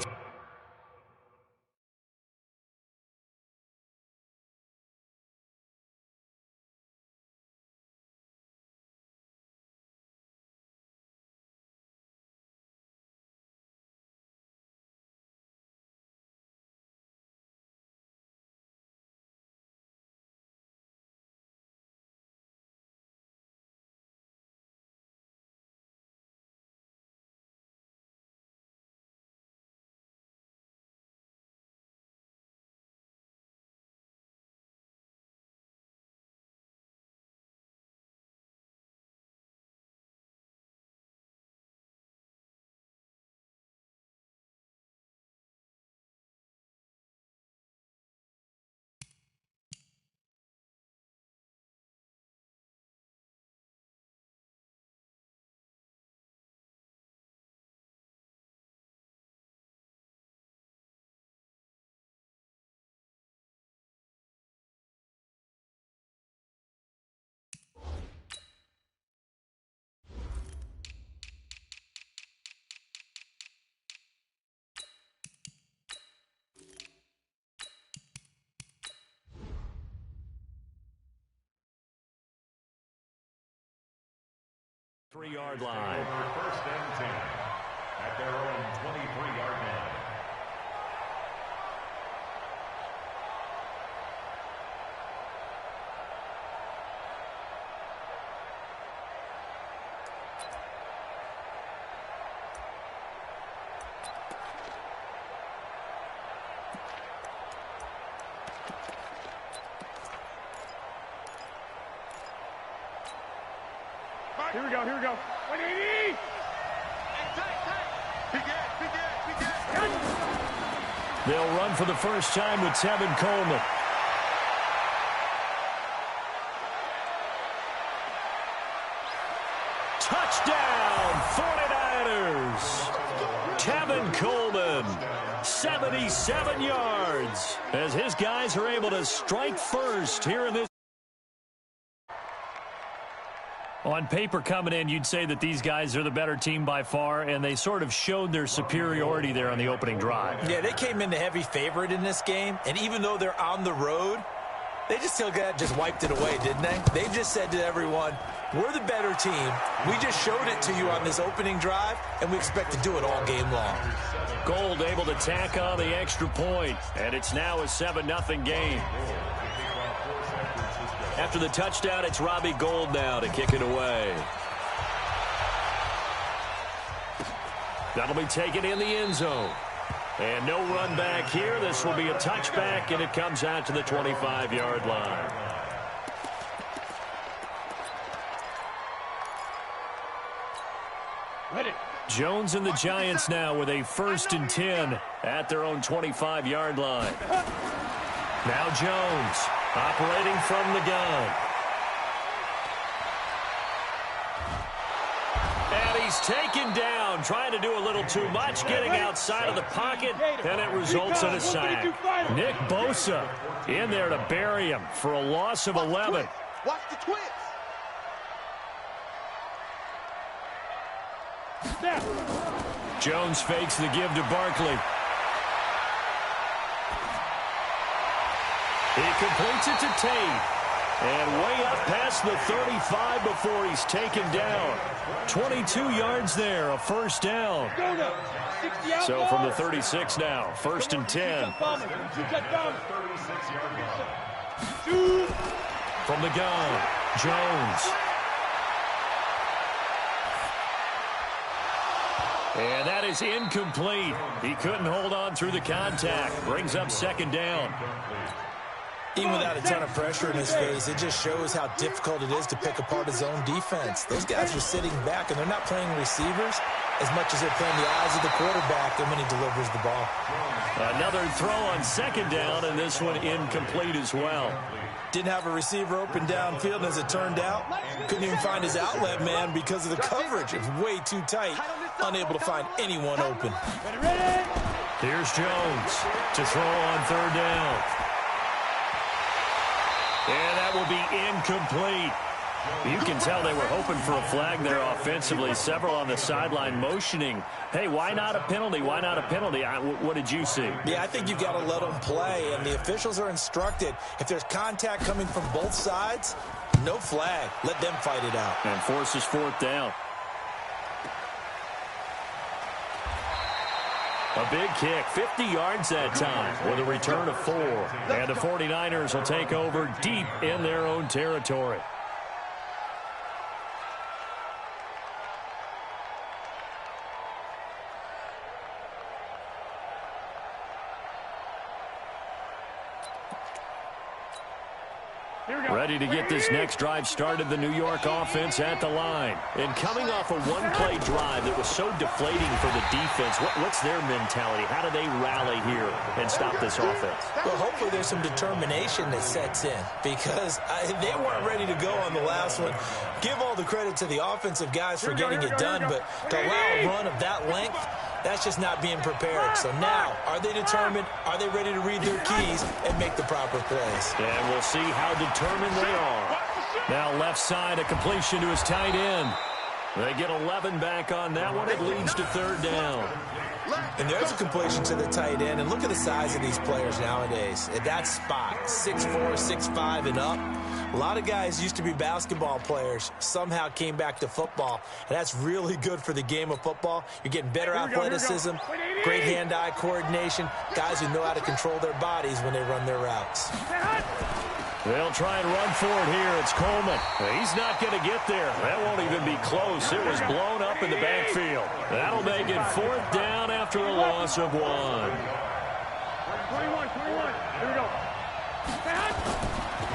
Three-yard line. First and 10 at their own 23-yard line. Here we go, here we go. 180! They'll run for the first time with Tevin Coleman. Touchdown, 49ers! Tevin Coleman, 77 yards, as his guys are able to strike first here in this. On paper coming in, you'd say that these guys are the better team by far, and they sort of showed their superiority there on the opening drive. Yeah, they came in the heavy favorite in this game, and even though they're on the road, they just still got just wiped it away, didn't they? They just said to everyone, We're the better team. We just showed it to you on this opening drive, and we expect to do it all game long. Gold able to tack on the extra point, and it's now a 7-0 game. After the touchdown, it's Robbie Gould now to kick it away. That'll be taken in the end zone. And no run back here. This will be a touchback, and it comes out to the 25-yard line. Jones and the Giants now with a 1st and 10 at their own 25-yard line. Now Jones operating from the gun. And he's taken down, trying to do a little too much, getting outside of the pocket, and it results in a sack. Nick Bosa in there to bury him for a loss of 11. Watch the twist. Jones fakes the give to Barkley. He completes it to Tate. And way up past the 35 before he's taken down. 22 yards there, a 1st down. So from the 36 now, 1st and 10. From the gun, Jones. And that is incomplete. He couldn't hold on through the contact. Brings up 2nd down. Even without a ton of pressure in his face, it just shows how difficult it is to pick apart his own defense. Those guys are sitting back, and they're not playing receivers as much as they're playing the eyes of the quarterback and when he delivers the ball. Another throw on 2nd down, and this one incomplete as well. Didn't have a receiver open downfield, as it turned out. Couldn't even find his outlet man because of the coverage. It was way too tight. Unable to find anyone open. Here's Jones to throw on 3rd down. And that will be incomplete. You can tell they were hoping for a flag there offensively. Several on the sideline motioning. Hey, why not a penalty? Why not a penalty? What did you see? Yeah, I think you've got to let them play, and the officials are instructed. If there's contact coming from both sides, no flag. Let them fight it out. And forces 4th down. A big kick, 50 yards that time with a return of 4. And the 49ers will take over deep in their own territory. Ready to get this next drive started, the New York offense at the line. And coming off a one-play drive that was so deflating for the defense, what's their mentality? How do they rally here and stop this offense? Well, hopefully there's some determination that sets in because they weren't ready to go on the last one. Give all the credit to the offensive guys for getting it done, but to allow a run of that length, that's just not being prepared. So now, are they determined? Are they ready to read their keys and make the proper plays? And we'll see how determined they are. Now left side, a completion to his tight end. They get 11 back on that one. It leads to 3rd down. And there's a completion to the tight end. And look at the size of these players nowadays. At that spot, 6'4", 6'5", and up. A lot of guys used to be basketball players, somehow came back to football. And that's really good for the game of football. You're getting better athleticism, great hand-eye coordination, guys who know how to control their bodies when they run their routes. They'll try and run for it here. It's Coleman. He's not going to get there. That won't even be close. It was blown up in the backfield. That'll make it 4th down after a loss of 1. 21. Here we go.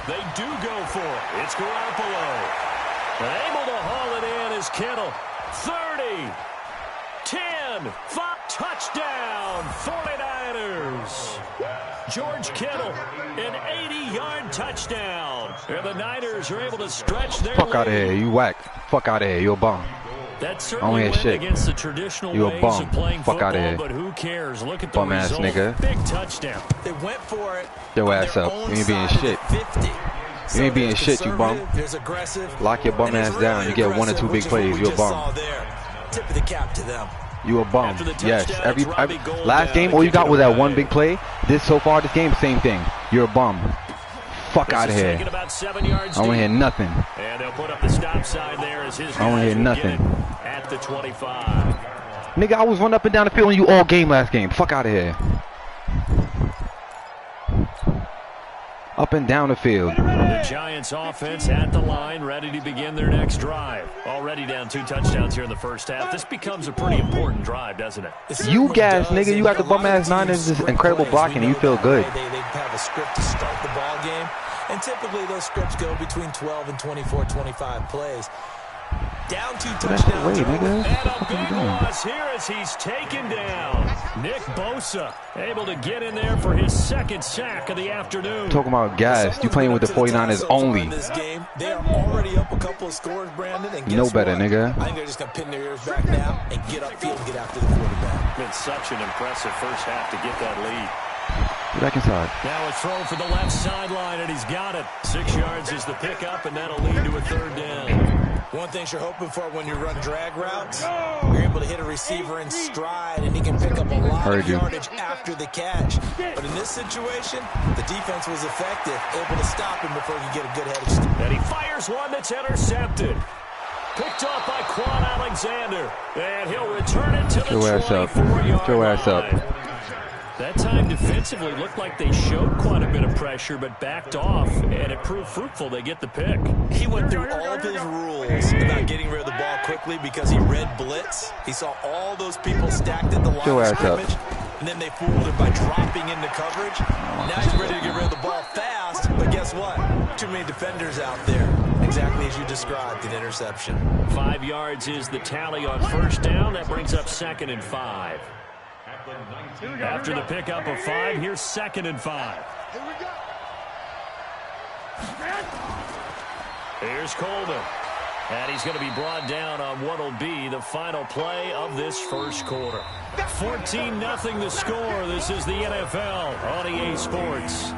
They do go for it. It's Garoppolo. Able to haul it in is Kittle. 30, 10, 5, touchdown, 49ers. George Kittle, an 80-yard touchdown. And the Niners are able to stretch their Fuck out of here, you whack. Fuck out of here, you a bum. That certainly went against the traditional you a ways bum. of playing Fuck football, out of here. but who cares? Look at the Bum ass result. nigga. Big touchdown. They went for it. Your ass up. You ain't being shit. You ain't being shit, you bum. Lock your bum ass down. You get 1 or 2 big plays. You a bum. Tip of the cap to them. You a bum. Yes. Every last game, all you got was that 1 big play. So far, this game, same thing. You're a bum. Fuck out of here. About 7 yards I don't hear nothing. And they'll put up the stop sign there as his I don't hear nothing. At the 25. Nigga, I was running up and down the field on you all game last game. Fuck out of here. Up and down the field. The Giants offense at the line, ready to begin their next drive. Already down 2 touchdowns here in the first half. This becomes a pretty important drive, doesn't it? You guys, nigga, you got the bum-ass Niners, this incredible blocking, and you feel good. They have a script to start the ball game, and typically those scripts go between 12 and 24, 25 plays. Down 2 touchdowns. Wait, nigga. And a big loss here as he's taken down. Nick Bosa able to get in there for his 2nd sack of the afternoon. Talking about guys, you playing with the 49ers only. They are already up a couple of scores, Brandon. And you know better, nigga. I think they're just going to pin their ears back now and get upfield and get after the quarterback. Been such an impressive first half to get that lead. Back inside. Now a throw for the left sideline, and he's got it. 6 yards is the pickup, and that'll lead to a 3rd down. One thing you're hoping for when you run drag routes, you're able to hit a receiver in stride, and he can pick up a lot of yardage after the catch. But in this situation, the defense was effective, able to stop him before he could get a good headed step. And he fires one that's intercepted. Picked up by Quan Alexander. And he'll return it to the 24-yard line. That time defensively looked like they showed quite a bit of pressure but backed off, and it proved fruitful. They get the pick. He went through all of his rules about getting rid of the ball quickly because he read blitz. He saw all those people stacked at the line of scrimmage, and then they fooled him by dropping into coverage. Now he's ready to get rid of the ball fast, but guess what? Too many defenders out there. Exactly as you described, an interception. 5 yards is the tally on 1st down. That brings up 2nd and 5. After the pickup of 5, here's 2nd and 5. Here we go. Here's Coleman. And he's going to be brought down on what will be the final play of this first quarter. 14-0 the score. This is the NFL on EA Sports.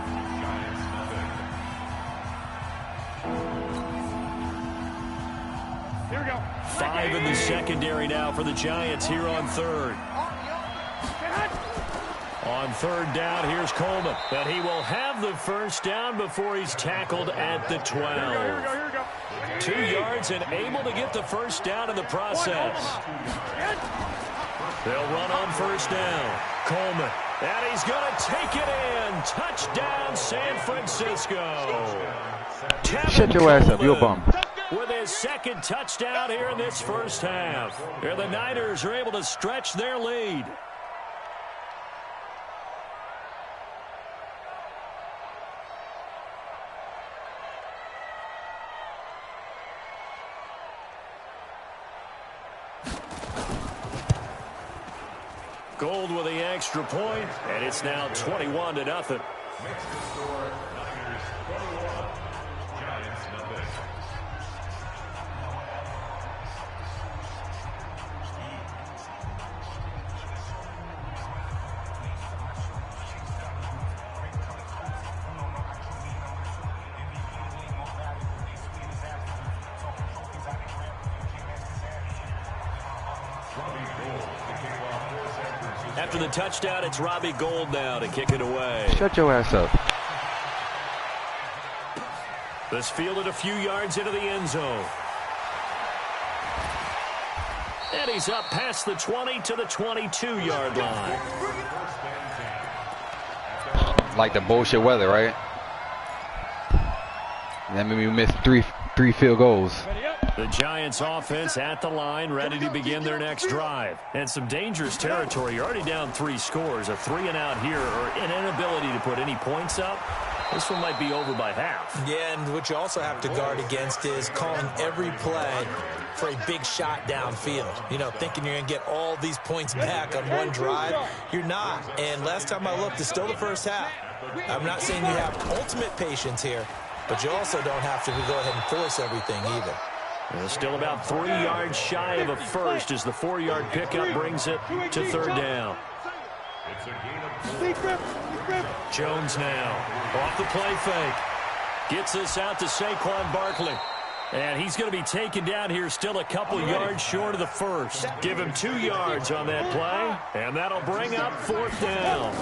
Here we go. 5 in the secondary now for the Giants here on 3rd. On 3rd down, here's Coleman. But he will have the 1st down before he's tackled at the 12. Here we go. 2 yards and able to get the 1st down in the process. They'll run on 1st down. Coleman. And he's going to take it in. Touchdown, San Francisco. Shut your ass up. You're a bum. With his 2nd touchdown here in this first half. Here the Niners are able to stretch their lead. Gold with the extra point, and it's now 21-0. Makes the score Niners 21, Giants nothing. After the touchdown, it's Robbie Gould now to kick it away. Shut your ass up. This fielded a few yards into the end zone. And he's up past the 20 to the 22-yard line. Like the bullshit weather, right? That made me miss three field goals. The Giants offense at the line, ready to begin their next drive. And some dangerous territory. You're already down 3 scores. A 3-and-out here, or an inability to put any points up. This one might be over by half. Yeah, and what you also have to guard against is calling every play for a big shot downfield. You know, thinking you're going to get all these points back on one drive. You're not. And last time I looked, it's still the first half. I'm not saying you have ultimate patience here, but you also don't have to go ahead and force everything either. Still about 3 yards shy of a first as the 4-yard pickup brings it to 3rd down. Jones now off the play fake. Gets this out to Saquon Barkley. And he's going to be taken down here still a couple yards short of the first. Give him 2 yards on that play. And that'll bring up 4th down.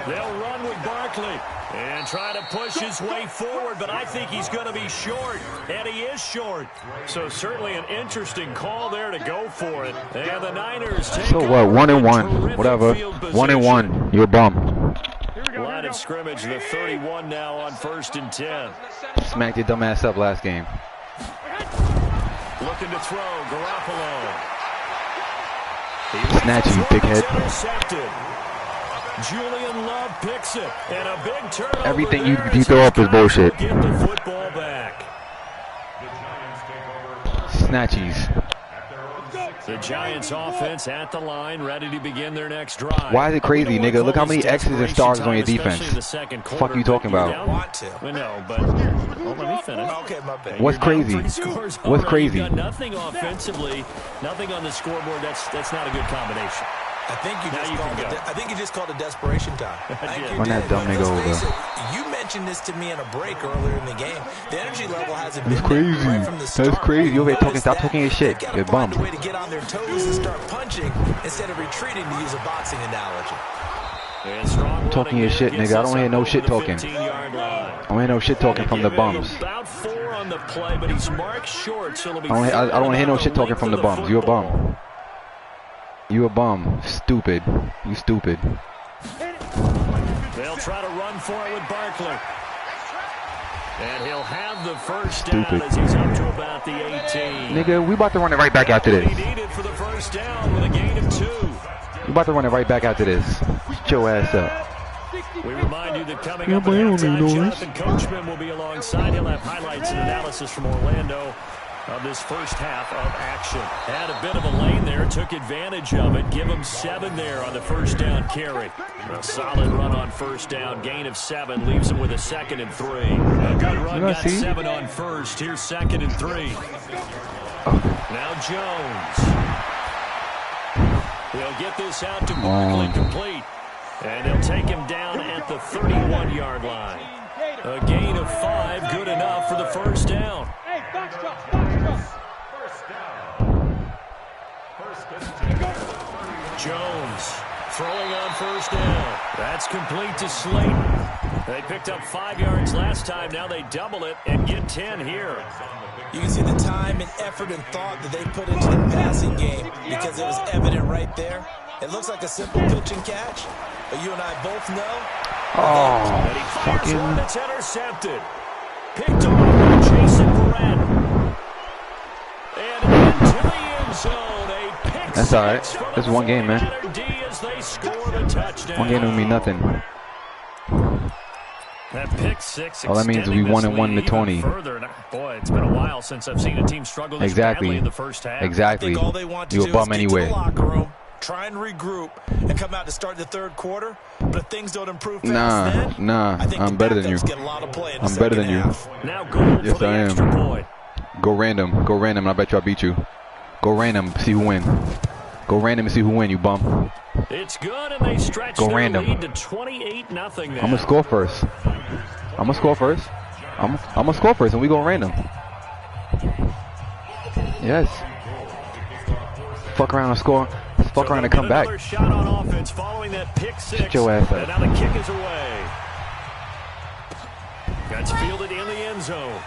They'll run with Barkley and try to push his way forward, but I think he's going to be short, and he is short. So certainly an interesting call there to go for it. And the Niners take so what? 1-1, whatever. 1-1. You're a bum. Line of scrimmage, the 31 now on 1st and 10. Smacked your dumb ass up last game. Looking to throw, Garoppolo. Snatch you, dickhead. Julian Love picks it, and a big turnover. Everything you throw up is bullshit. Get the football back. Snatchies. The Giants offense at the line, ready to begin their next drive. Why is it crazy, nigga? Look how many X's and stars on your defense. Fuck you talking about? I know, but well, let me finish. Okay, my bad. What's crazy? What's crazy? You've got nothing offensively, nothing on the scoreboard. That's not a good combination. I think you just called it desperation time. Run that dumb nigga over. You mentioned this to me in a break earlier in the game. The energy level hasn't been That's crazy. right from the start. That's crazy. You over here talking? Stop talking your shit. You're bum. Find a way to get on their toes and start punching instead of retreating, to use a boxing analogy. Talking your shit, nigga. I don't hear no shit talking. I don't hear no shit talking from the bums. About 4 on the play, but he's marked short, so it'll be I don't hear no shit talking from the bums. You a bum. You a bum. Stupid. You stupid. They'll try to run for it with Barkley. And he'll have the first down as he's up to about the 18. Nigga, we about to run it right back after this. He needed for the first down with a gain of 2. We about to run it right back after this. Shut your ass up. We remind you that coming up at halftime, Jonathan Coachman will be alongside. He'll have highlights and analysis from Orlando of this first half of action. Had a bit of a lane there, took advantage of it. Give him 7 there on the first down carry. A solid run on first down, gain of 7, leaves him with a 2nd and 3. A good run, got 7 on first. Here's 2nd and 3. Now Jones. He'll get this out to Barkley, complete. And they'll take him down at the 31-yard line. A gain of 5, good enough for the first down. Hey, box truck, box truck. Jones throwing on first down. That's complete to Slayton. They picked up 5 yards last time. Now they double it and get 10 here. You can see the time and effort and thought that they put into the passing game because it was evident right there. It looks like a simple pitch and catch, but you and I both know. Oh, and he fires one that's intercepted. Picked off by Jason Verrett. And into the end zone. A pick. That's all right. That's one game, man. As they score the touchdown. One game don't mean nothing. That pick 6. All that means we 1-1 in the 20. Boy, it's been a while since I've seen a team struggle this badly in the first half. Exactly. You a bum anyway. Try and regroup and come out to start the third quarter. But if things don't improve fast, nah. I'm better than you. I'm better than you. Now yes, I am. Go random, and I bet you I beat you. Go random, see who win. Go random and see who win, you bum. It's good, and they stretch their lead to 28-0 now. I'm gonna score first. I'm gonna score first, and we go random. Yes. Fuck around and score. Fuck around and come back. Shot on offense following that pick 6. Shut your ass up. And now the kick is away. That's fielded in the end zone.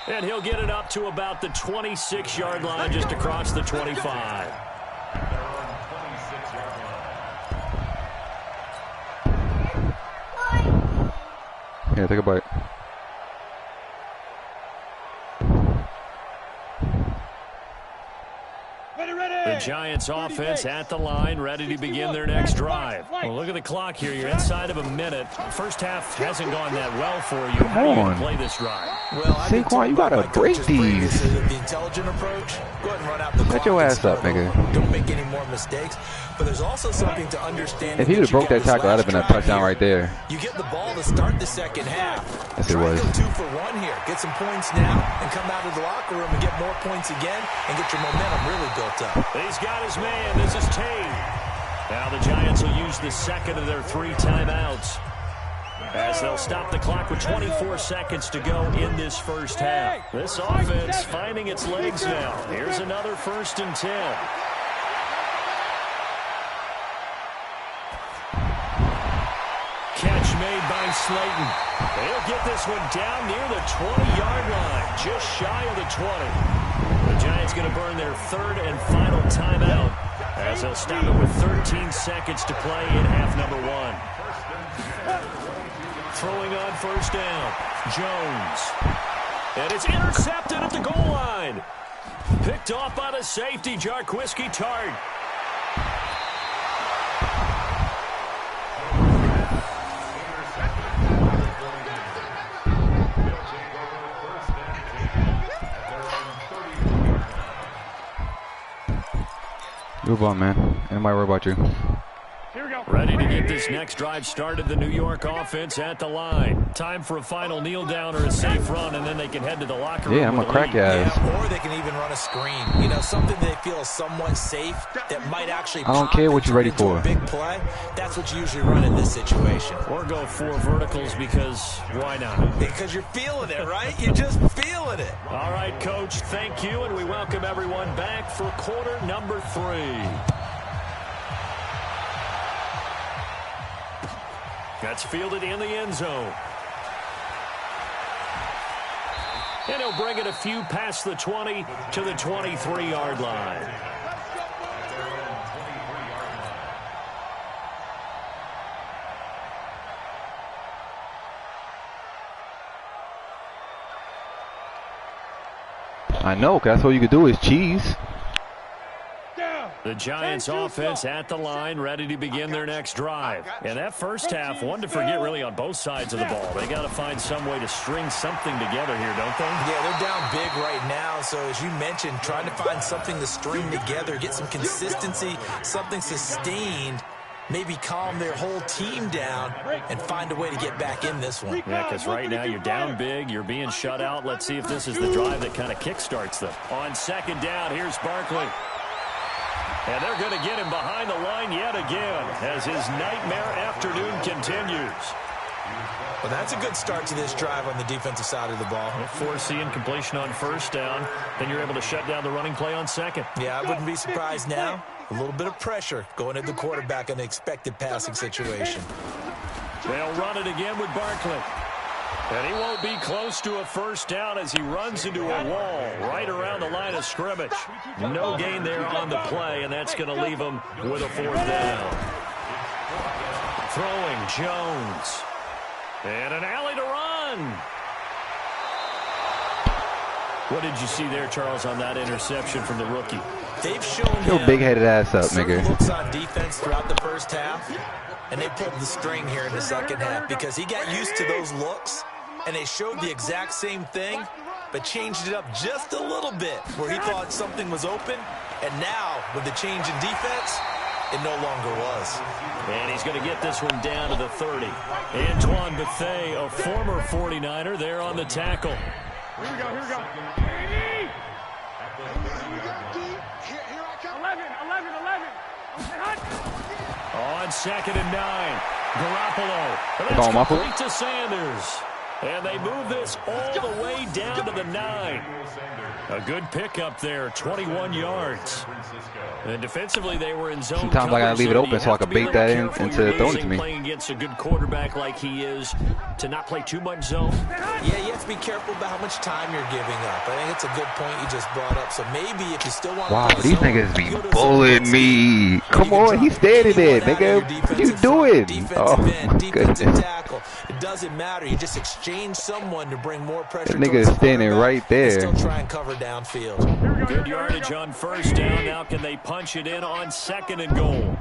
And he'll get it up to about the 26-yard line, just across the 25. Yeah, take a bite. The Giants offense at the line, ready to begin their next drive. Well, look at the clock here. You're inside of a minute. First half hasn't gone that well for you. How are you going to play this drive? Well, Saquon, you got to break these. The intelligent approach. Go ahead and run out the Shut your ass up, nigga. Don't make any more mistakes. But there's also something to understand. If he would have broke that tackle, that would have been a touchdown right there. You get the ball to start the second half. Yes, it was. Go 2 for 1 here. Get some points now and come out of the locker room and get more points again and get your momentum really built up. He's got his man. This is Tate. Now the Giants will use the second of their 3 timeouts as they'll stop the clock with 24 seconds to go in this first half. This offense finding its legs now. Here's another 1st and 10. Slayton. He'll get this one down near the 20-yard line, just shy of the 20. The Giants going to burn their third and final timeout as they'll stop it with 13 seconds to play in half number 1. Throwing on first down, Jones. And it's intercepted at the goal line. Picked off by the safety, Jarquiski Tart. Move on, man. Anybody worry about you? Ready to get this next drive started, the New York offense at the line. Time for a final kneel down or a safe run, and then they can head to the locker room. Yeah, I'm going to crack your ass. Yeah, or they can even run a screen. You know, something they feel somewhat safe that might actually I don't care what you're ready for. A big play. That's what you usually run in this situation. Or go 4 verticals because why not? Because you're feeling it, right? You're just feeling it. All right, Coach, thank you, and we welcome everyone back for quarter number 3. That's fielded in the end zone. And he'll bring it a few past the 20 to the 23-yard line. I know, because that's all you could do is cheese. The Giants offense at the line, ready to begin their next drive. And that first half, one to forget really on both sides of the ball. They got to find some way to string something together here, don't they? Yeah, they're down big right now. So as you mentioned, trying to find something to string together, get some consistency, something sustained, maybe calm their whole team down and find a way to get back in this one. Yeah, because right now you're down big, you're being shut out. Let's see if this is the drive that kind of kickstarts them. On second down, here's Barkley. And they're going to get him behind the line yet again as his nightmare afternoon continues. Well, that's a good start to this drive on the defensive side of the ball. Forcing incompletion on first down, then you're able to shut down the running play on second. Yeah, I wouldn't be surprised now. A little bit of pressure going at the quarterback in an expected passing situation. They'll run it again with Barkley. And he won't be close to a first down as he runs into a wall right around the line of scrimmage. No gain there on the play, and that's going to leave him with a 4th down. Throwing Jones. And an alley to run. What did you see there, Charles, on that interception from the rookie? They've shown Your big-headed ass up, nigga. Looks on defense throughout the first half, and they pulled the string here in the second half because he got used to those looks, and they showed the exact same thing, but changed it up just a little bit where he thought something was open, and now with the change in defense, it no longer was. And he's going to get this one down to the 30. Antoine Bethea, a former 49er, there on the tackle. Here we go, here we go. 11. On second and 9, Garoppolo. And Ball that's muffled. complete to Sanders. And they move this all the way down to the 9. A good pickup there, 21 yards. And defensively, they were in zone. Sometimes I gotta leave it open so I can bait that in into throwing it to me. Playing against a good quarterback like he is, to not play too much zone. Yeah, you have to be careful about how much time you're giving up. I think it's a good point you just brought up. So maybe if you still want to Wow, play these zone, niggas be go to bullying zone me. Come on, he's standing there, nigga. What you doing? Oh, my goodness. Tackle. It doesn't matter. You just exchange someone to bring more pressure. That nigga is standing right there. Still try and cover downfield. Good yardage on first down. Now can they punch it in on second and goal?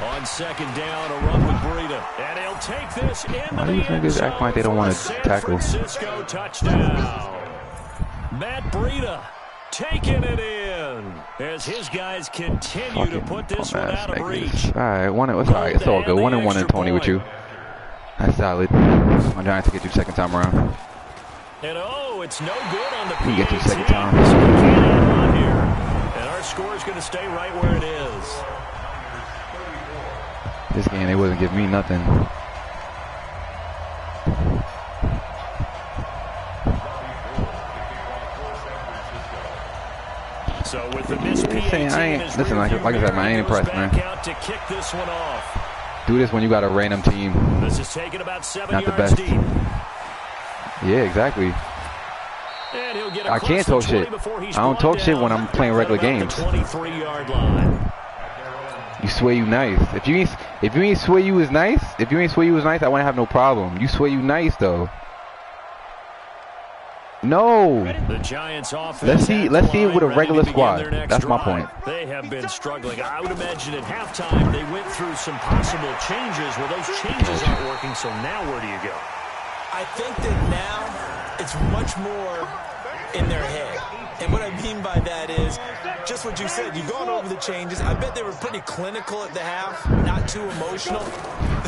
On second down, a run with Breida. And he'll take this into Why the these end niggas zone act like they don't for wanna a San tackle? Francisco touchdown. Matt Breida taking it in as his guys continue to put this one out of reach. All right, it's all right. It's all good. 1-1 and 20 with you. That's solid. My Giants to get you second time around. And it's no good on the PAT. You get you second time. So we can't have a run here. And our score is going to stay right where it is. This game, they wasn't giving me nothing. So with the missed PAT, listen, like I said, man, I ain't impressed, man. Out to kick this one off. Do this when you got a random team. This is taken about 7 Not the yards best. deep. Yeah, exactly. And he'll get I can't talk shit. I don't talk shit when I'm playing regular games. 23-yard line. You swear you nice. If you ain't swear you was nice, I wouldn't have no problem. You swear you nice though. No. The Giants offense. Let's see it with a regular squad. That's my point. They have been struggling. I would imagine at halftime they went through some possible changes where those changes aren't working. So now where do you go? I think that now it's much more in their head. And what I mean by that is just what you said. You've gone over the changes. I bet they were pretty clinical at the half, not too emotional.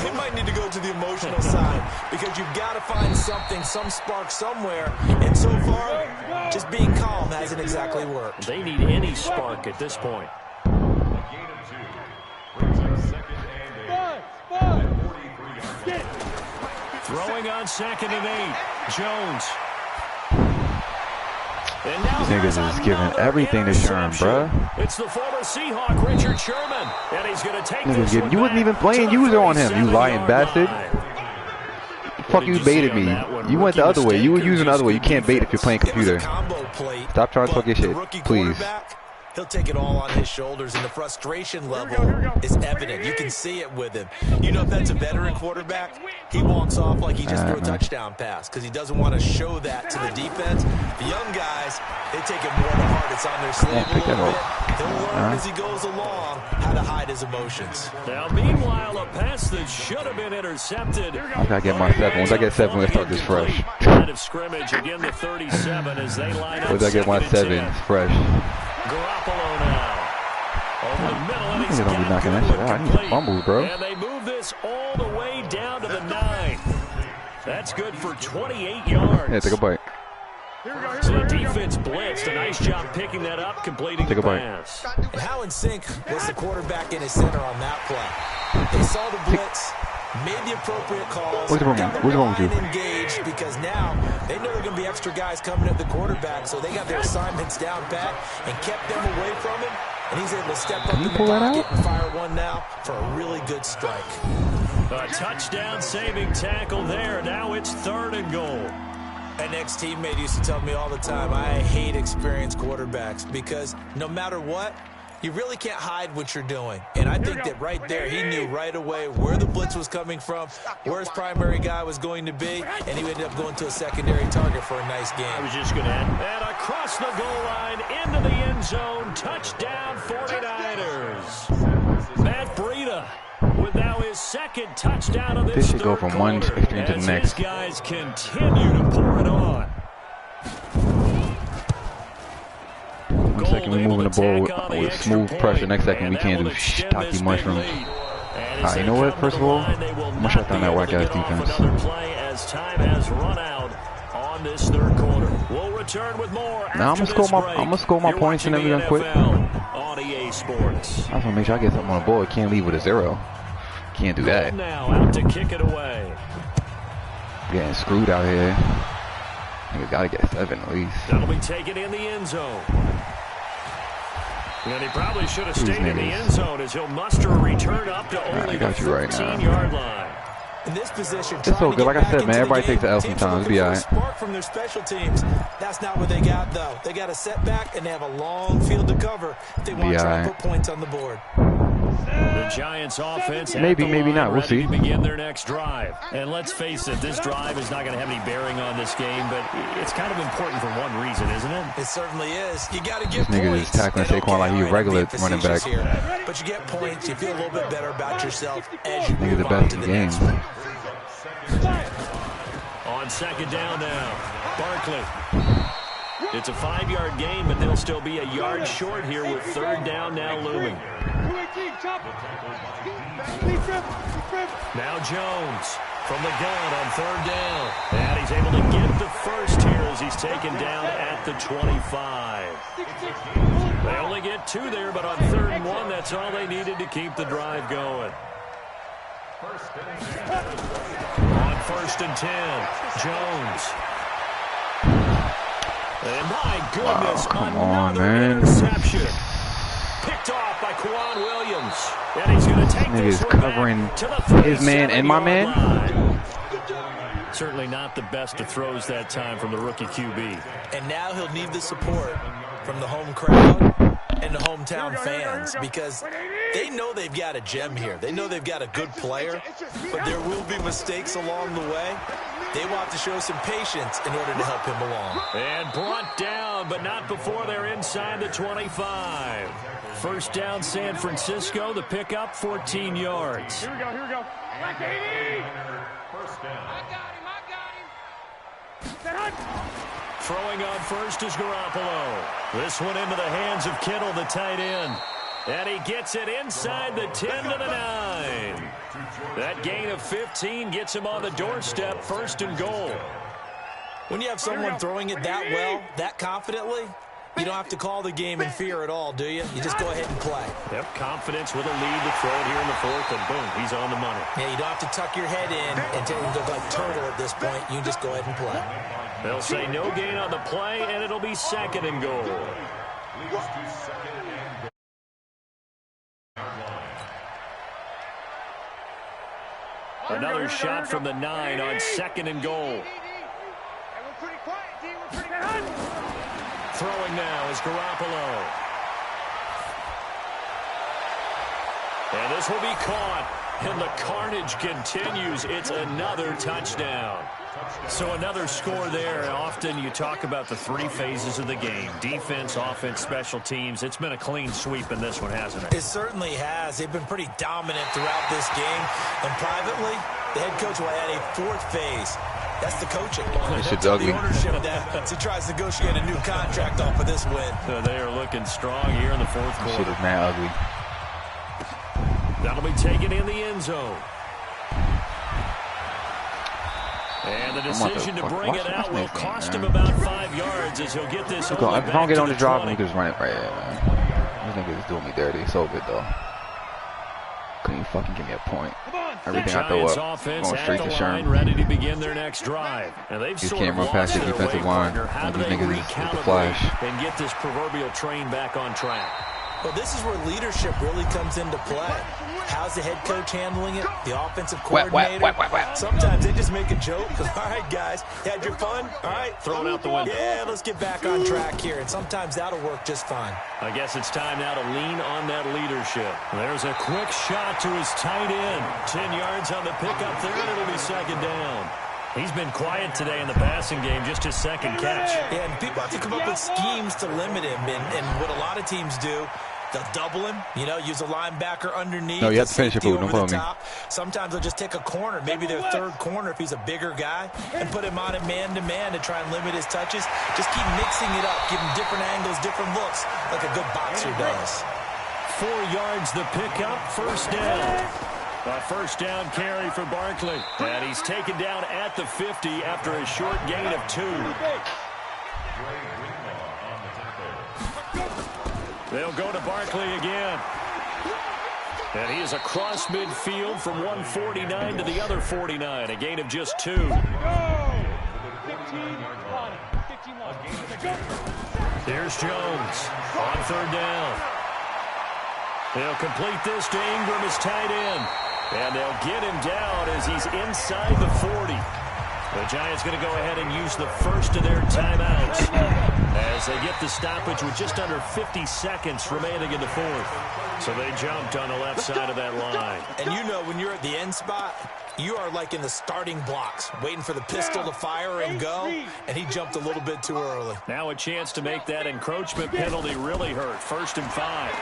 They might need to go to the emotional side because you've got to find something, some spark somewhere. And so far, just being calm hasn't exactly worked. They need any spark at this point. A gain of 2 brings up 2nd and 8. Throwing on 2nd and 8. Jones. And now These niggas is giving everything to Sherm, bruh. It's the former Seahawk, Richard Sherman. And he's going to take this one You wasn't even playing. You was on him, you lying bastard. Fuck you baited me. You went the other way. You were using the other way. You can't bait if you're playing computer. Stop trying to talk your shit, please. He'll take it all on his shoulders, and the frustration level is evident. You can see it with him. You know, if that's a veteran quarterback, he walks off like he just threw a touchdown pass because he doesn't want to show that to the defense. The young guys, they take it more to heart. It's on their sleeve a little bit. He'll learn as he goes along how to hide his emotions. Now, meanwhile, a pass that should have been intercepted. I gotta get my 7. Once I get 7, we'll start this fresh. Line of scrimmage again, the 37 as they line up. Once I get my 7, it's fresh. Garoppolo now. Over the middle, and he's gonna be knocking that shit out. I need a fumble, bro. And they move this all the way down to the 9. That's good for 28 yards. Yeah, take a bite. So the defense blitzed. A nice job picking that up, completing the pass. And how in sync was the quarterback in his center on that play? They saw the blitz, made the appropriate calls, What's wrong with you? Engaged because now they know there are going to be extra guys coming at the quarterback, so they got their assignments down pat and kept them away from him. And he's able to step up in the pocket and fire one now for a really good strike. A touchdown-saving tackle there. Now it's 3rd and goal. An ex-teammate used to tell me all the time, I hate experienced quarterbacks because no matter what, you really can't hide what you're doing. And I think that right there, he knew right away where the blitz was coming from, where his primary guy was going to be, and he ended up going to a secondary target for a nice game. I was just going to add, and across the goal line, into the end zone, touchdown 49ers. Matt Breida with now his 2nd touchdown of this should go from one extreme to the next. These guys continue to pour it on. 1 second we moving the ball with smooth pressure. Next second we can't do stocky mushrooms. Alright, you know what? First of all, I'm gonna shut down that whack ass defense. Another play as time has run out on this 3rd quarter. We'll return with more. Now I'm gonna score my points and then we're gonna quit. On EA Sports. I just wanna make sure I get something on the board. Can't leave with a 0. Can't do that. Now out to kick it away. Getting screwed out here. Nigga gotta get 7 at least. That'll be taken in the end zone. And he probably should have stayed in the end zone as he'll muster a return up to only the 15-yard line. In this position, it's so good. Like I said, man, everybody takes the L sometimes. It'll be all right. Spark from their special teams. That's not what they got, though. They got a setback, and they have a long field to cover if they want to try and put points on the board. The Giants offense maybe not. We'll see. Begin their next drive. And let's face it, this drive is not going to have any bearing on this game, but it's kind of important for one reason, isn't it? It certainly is. You got to get this nigga is tackling Saquon like he's regular running back. But you get points. You feel a little bit better about yourself as you move on to the next one. On 2nd down now, Barkley. It's a 5-yard gain, but they'll still be a yard short here with 3rd down now looming. Now Jones from the gun on 3rd down. And he's able to get the first here as he's taken down at the 25. They only get 2 there, but on 3rd and 1, that's all they needed to keep the drive going. On 1st and 10, Jones. And my goodness, come on, man. Interception. Picked off by by Kwan Williams. And he's going to take this one covering back to the his man and my man. line. Certainly not the best of throws that time from the rookie QB. And now he'll need the support from the home crowd and the hometown fans because they know they've got a gem here. They know they've got a good player, but there will be mistakes along the way. They want to show some patience in order to help him along. And brought down, but not before they're inside the 25. First down, San Francisco. The pickup, 14 yards. Here we go, here we go. Black 80! First down. I got him. Set hunt. Throwing on first is Garoppolo. This one into the hands of Kittle, the tight end. And he gets it inside the 10 to the 9. That gain of 15 gets him on the doorstep, first and goal. When you have someone throwing it that well, that confidently, you don't have to call the game in fear at all, do you? You just go ahead and play. Yep, confidence with a lead to throw it here in the fourth, and boom, he's on the money. Yeah, you don't have to tuck your head in and tell you to look like turtle at this point. You just go ahead and play. They'll say no gain on the play, and it'll be second and goal. Another shot from the 9 on second and goal. Throwing now is Garoppolo. And this will be caught. And the carnage continues. It's another touchdown. So another score there. Often you talk about the three phases of the game. Defense, offense, special teams. It's been a clean sweep in this one, hasn't it? It certainly has. They've been pretty dominant throughout this game. And privately, the head coach will add a fourth phase. That's the coaching. This shit's ugly. The ownership that as he tries to negotiate a new contract off of this win. They are looking strong here in the fourth quarter. This shit is mad ugly. That'll be taken in the end zone. And the decision to bring it out will cost him about 5 yards as he'll get this. If I don't get on the drive, we can just run it right here, man. These niggas is doing me dirty. So good, though. Couldn't even fucking give me a point. Everything I throw up, going straight to Sherman. Ready to begin their next drive. And they've These can't run past the defensive line. These niggas is the flash. And get this proverbial train back on track. Well, this is where leadership really comes into play. How's the head coach handling it? The offensive coordinator? Sometimes they just make a joke. All right, guys, you had your fun? All right. Throw it out the window. Yeah, let's get back on track here. And sometimes that'll work just fine. I guess it's time now to lean on that leadership. There's a quick shot to his tight end. 10 yards on the pickup there, and it'll be second down. He's been quiet today in the passing game, just his second catch. Yeah, and people have to come up with schemes to limit him. And what a lot of teams do, they'll double him, you know, use a linebacker underneath. No, you have to finish your food. Don't follow me. Sometimes they'll just take a corner, maybe their third corner if he's a bigger guy, and put him on a man-to-man to try and limit his touches. Just keep mixing it up, give him different angles, different looks, like a good boxer does. 4 yards the pickup, first down. A first down carry for Barkley. And he's taken down at the 50 after a short gain of 2. They'll go to Barkley again. And he is across midfield from 149 to the other 49. A gain of just 2. 15-1. Here's Jones on third down. They'll complete this to Ingram, his tight end. And they'll get him down as he's inside the 40. The Giants going to go ahead and use the first of their timeouts as they get the stoppage with just under 50 seconds remaining in the fourth. So they jumped on the left side of that line. And you know when you're at the end spot, you are like in the starting blocks, waiting for the pistol to fire and go, and he jumped a little bit too early. Now a chance to make that encroachment penalty really hurt. 1st and 5.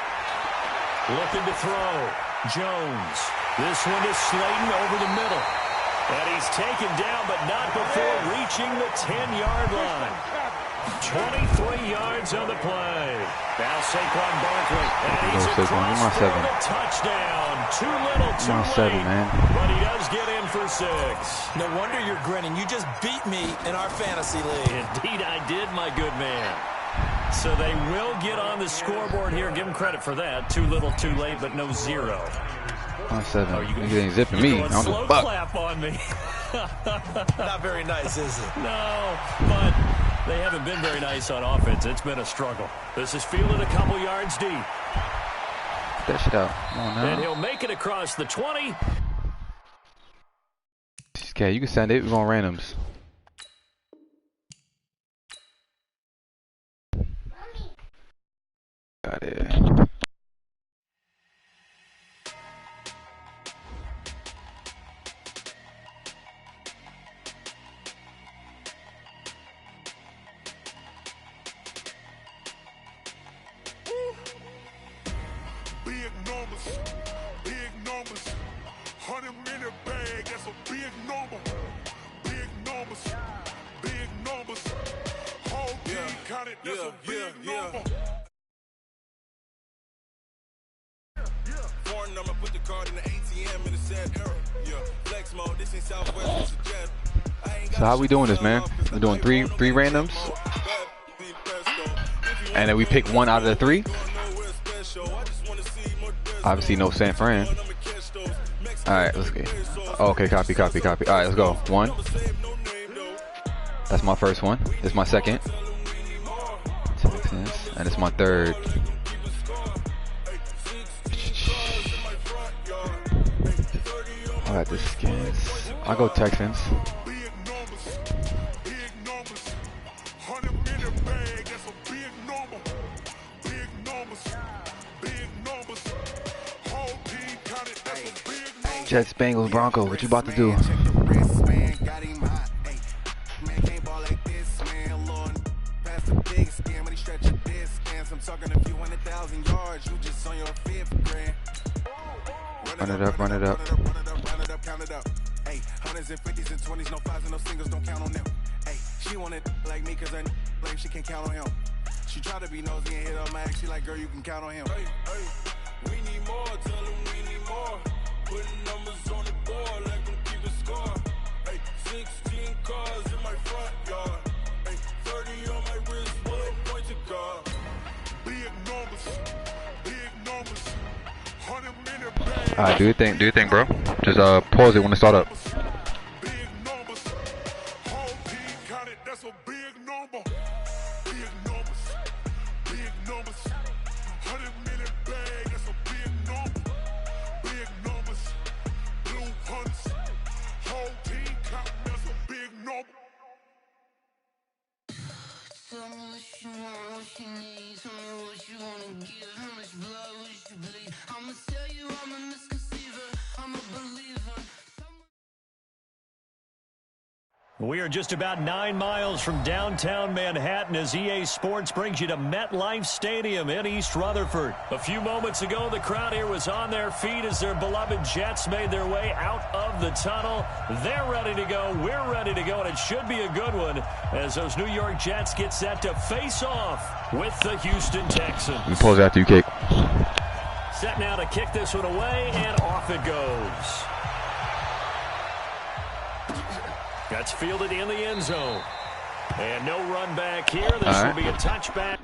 Looking to throw. Jones. This one is Slayton over the middle. And he's taken down, but not before reaching the 10-yard line. 23 yards on the play. Now Saquon Barkley. And he's across for the touchdown. Too little, too late. But he does get in for 6. No wonder you're grinning. You just beat me in our fantasy league. Indeed I did, my good man. So they will get on the scoreboard here. Give them credit for that. Too little, too late, but no 0. 7. Oh, you ain't zipping me. I don't slow clap on me. Not very nice, is it? No, but they haven't been very nice on offense. It's been a struggle. This is fielded a couple yards deep. that shit out. Come on now. And he'll make it across the 20. Okay, you can send it. We're going randoms. Got it. Big numbers, big numbers. 100-minute bag, that's a big number. Big numbers, big numbers. Whole team counted, that's a big number. Foreign number, put the card in the ATM in the sad era. Yeah, flex mode, this ain't Southwest, it's a jet. So how we doing this, man? We're doing three randoms, and then we pick one out of the three. Obviously, no San Fran. All right, let's get. Okay, copy. All right, let's go. One. That's my first one. This is my second. And it's my third. I got the Skins. I'll go Texans. Big numbers, big numbers. 100-minute bag, that's a big number. Big numbers, big numbers. Whole team counted, that's a big number. Jets, Bengals, Broncos. What you about to do? Run it up. Count it up. Hey, hundreds and fifties and 20s, no fives and no singles, don't count on them. Hey, she wanted like me cause her like she can count on him. She tried to be nosy and hit on my ex, she like, girl, you can count on him. Hey, we need more, tell them we need more. Putting numbers on the board, like them keep a score. Hey, 16 cars in my front yard. Hey, 30 on my wrist, one point to guard. Big numbers, big numbers. 100-minute bag. All right, do your thing, bro. Just pause it when it start up. Big numbers. Whole team counted, that's a big number. Big numbers. Big numbers. 100-minute bag, that's a big number. Big numbers. Blue hunts. Whole team counting, that's a big number. Tell me what you want, what you need. Tell me what you wanna give. How much blood would you bleed? I'ma tell you I'm a misconceiver. I'm a believer. We are just about 9 miles from downtown Manhattan as EA Sports brings you to MetLife Stadium in East Rutherford. A few moments ago, the crowd here was on their feet as their beloved Jets made their way out of the tunnel. They're ready to go. We're ready to go, and it should be a good one as those New York Jets get set to face off with the Houston Texans. You pause after you kick. Set now to kick this one away, and off it goes. That's fielded in the end zone. And no run back here. This will be a touchback.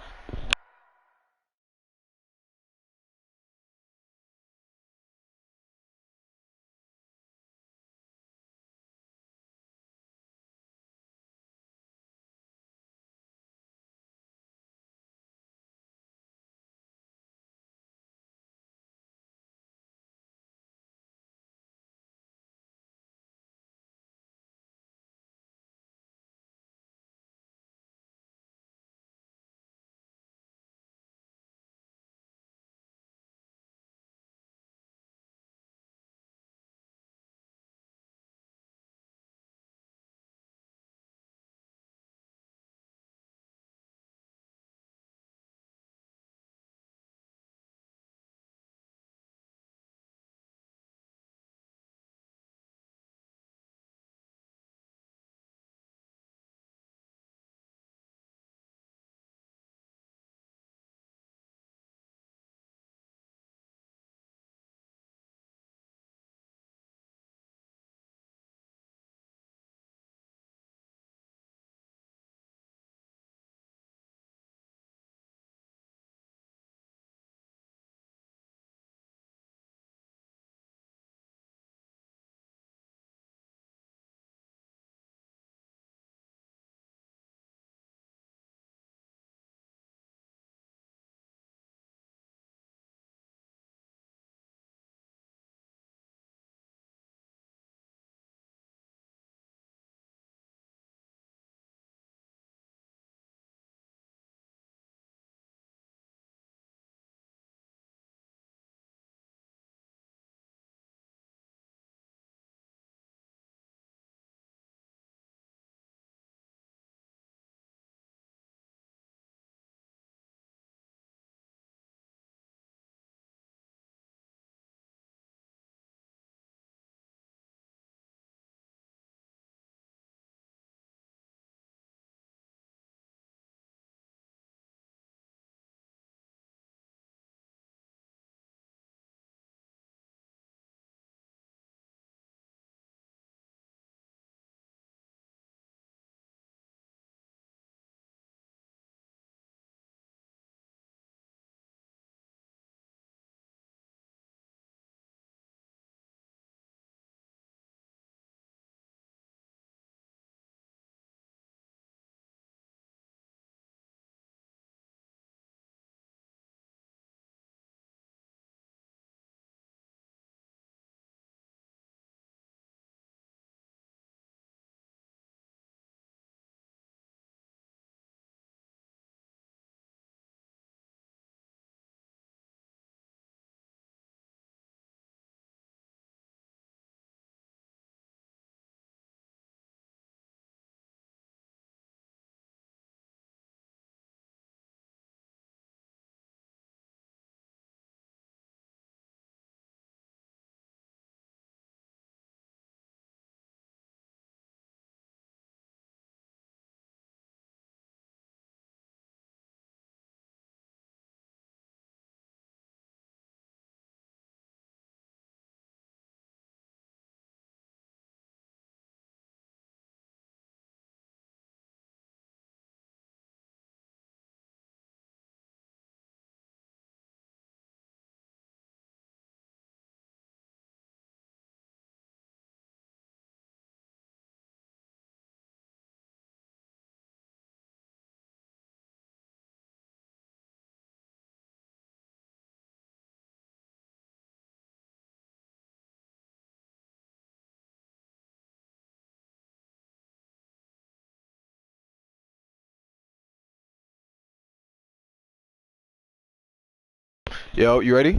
Yo, you ready?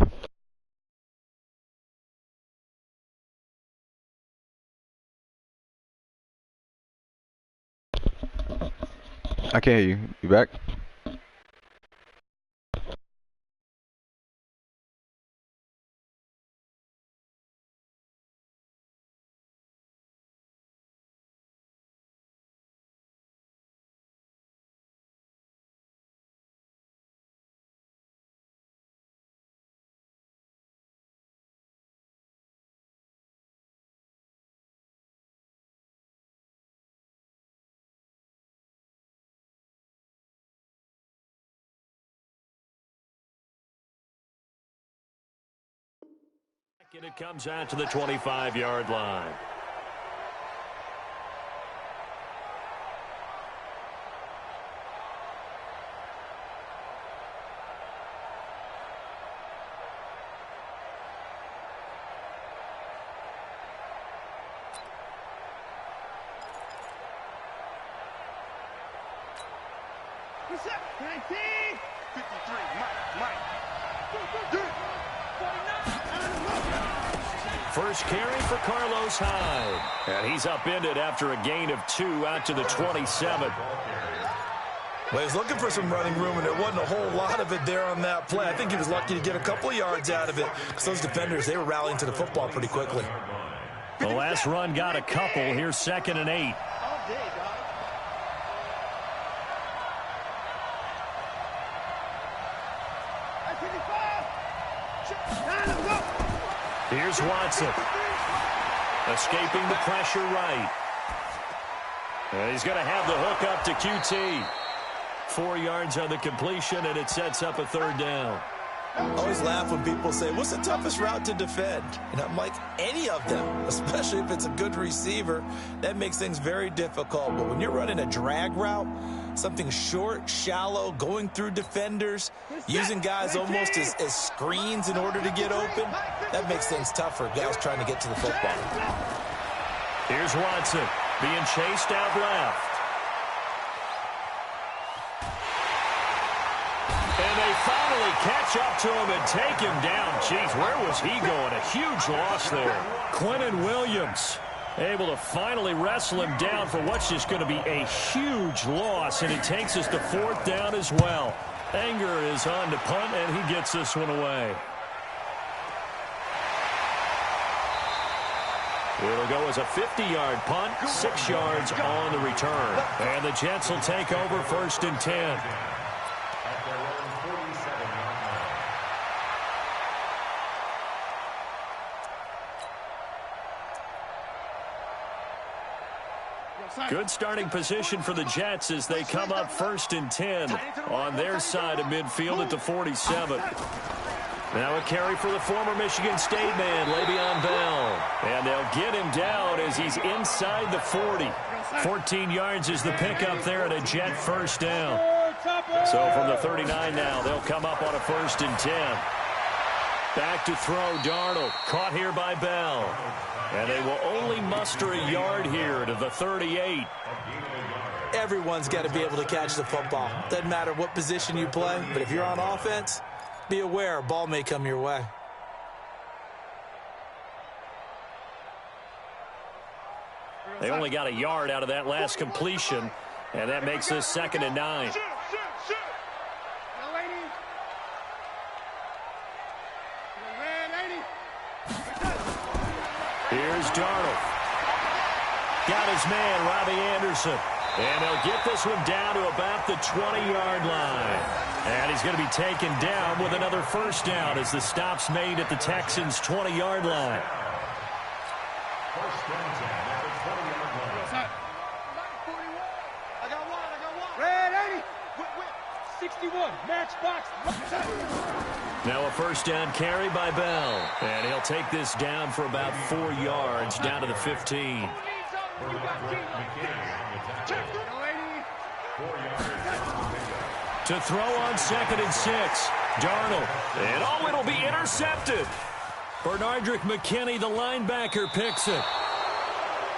I can't hear you. You back? And it comes out to the 25-yard line. What's up? 19, 53, Mike. First carry for Carlos Hyde. And he's upended after a gain of 2 out to the 27. Well, he was looking for some running room, and there wasn't a whole lot of it there on that play. I think he was lucky to get a couple of yards out of it because those defenders, they were rallying to the football pretty quickly. The last run got a couple. Here's 2nd and 8. All day, dog. Here's Watson. Escaping the pressure right. And he's going to have the hook up to QT. 4 yards on the completion, and it sets up a 3rd down. I always laugh when people say, what's the toughest route to defend? And I'm like, any of them, especially if it's a good receiver. That makes things very difficult. But when you're running a drag route, something short, shallow, going through defenders, using guys almost as screens in order to get open, that makes things tougher. Guys trying to get to the football. Here's Watson being chased out left. And they finally catch up to him and take him down. Jeez, where was he going? A huge loss there. Quentin Williams able to finally wrestle him down for what's just going to be a huge loss, and it takes us to 4th down as well. Anger is on to punt, and he gets this one away. It'll go as a 50-yard punt, 6 yards on the return. And the Jets will take over 1st and 10. Good starting position for the Jets as they come up 1st and 10 on their side of midfield at the 47. Now a carry for the former Michigan State man, Le'Veon Bell. And they'll get him down as he's inside the 40. 14 yards is the pickup there at a Jet 1st down. So from the 39 now, they'll come up on a 1st and 10. Back to throw, Darnold. Caught here by Bell. And they will only muster a yard here to the 38. Everyone's got to be able to catch the football. Doesn't matter what position you play, but if you're on offense, be aware a ball may come your way. They only got a yard out of that last completion, and that makes this 2nd and 9. Here's Darnold. Got his man, Robbie Anderson. And they'll get this one down to about the 20-yard line. And he's going to be taken down with another 1st down as the stop's made at the Texans' 20-yard line. Red 80. 61. Matchbox. Now a 1st down carry by Bell. And he'll take this down for about 4 yards down to the 15. To throw on 2nd and 6. Darnold. And it'll be intercepted. Bernardrick McKinney, the linebacker, picks it.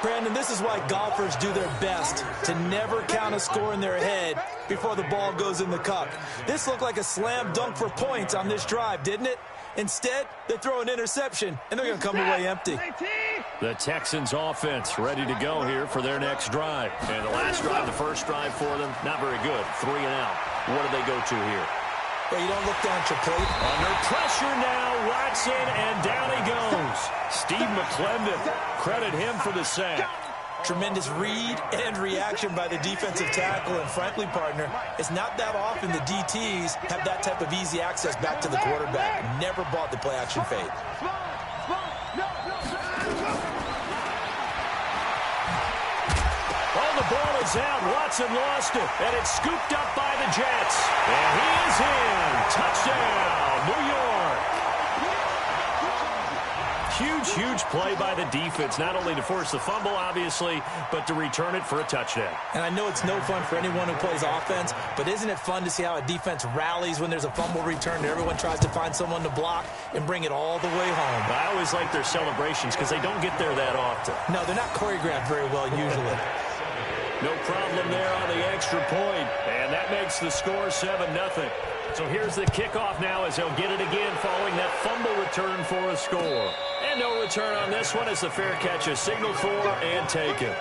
Brandon, this is why golfers do their best to never count a score in their head before the ball goes in the cup. This looked like a slam dunk for points on this drive, didn't it? Instead, they throw an interception, and they're going to come away empty. The Texans offense ready to go here for their next drive. And the last drive, the first drive for them, not very good. 3 and out. What do they go to here? Well, you don't look down at your plate. Under pressure now, Watson, and down he goes. Steve McClendon, credit him for the sack. Tremendous read and reaction by the defensive tackle, and frankly, partner, it's not that often the DTs have that type of easy access back to the quarterback. Never bought the play-action fade. Oh, the ball is out. Watson lost it, and it's scooped up by the Jets. And he is in. Touchdown, New York. Huge, huge play by the defense, not only to force the fumble, obviously, but to return it for a touchdown. And I know it's no fun for anyone who plays offense, but isn't it fun to see how a defense rallies when there's a fumble return and everyone tries to find someone to block and bring it all the way home? I always like their celebrations because they don't get there that often. No, they're not choreographed very well usually. No problem there on the extra point, and that makes the score 7-0. So here's the kickoff now as he'll get it again following that fumble return for a score. And no return on this one as the fair catch is signaled for and taken.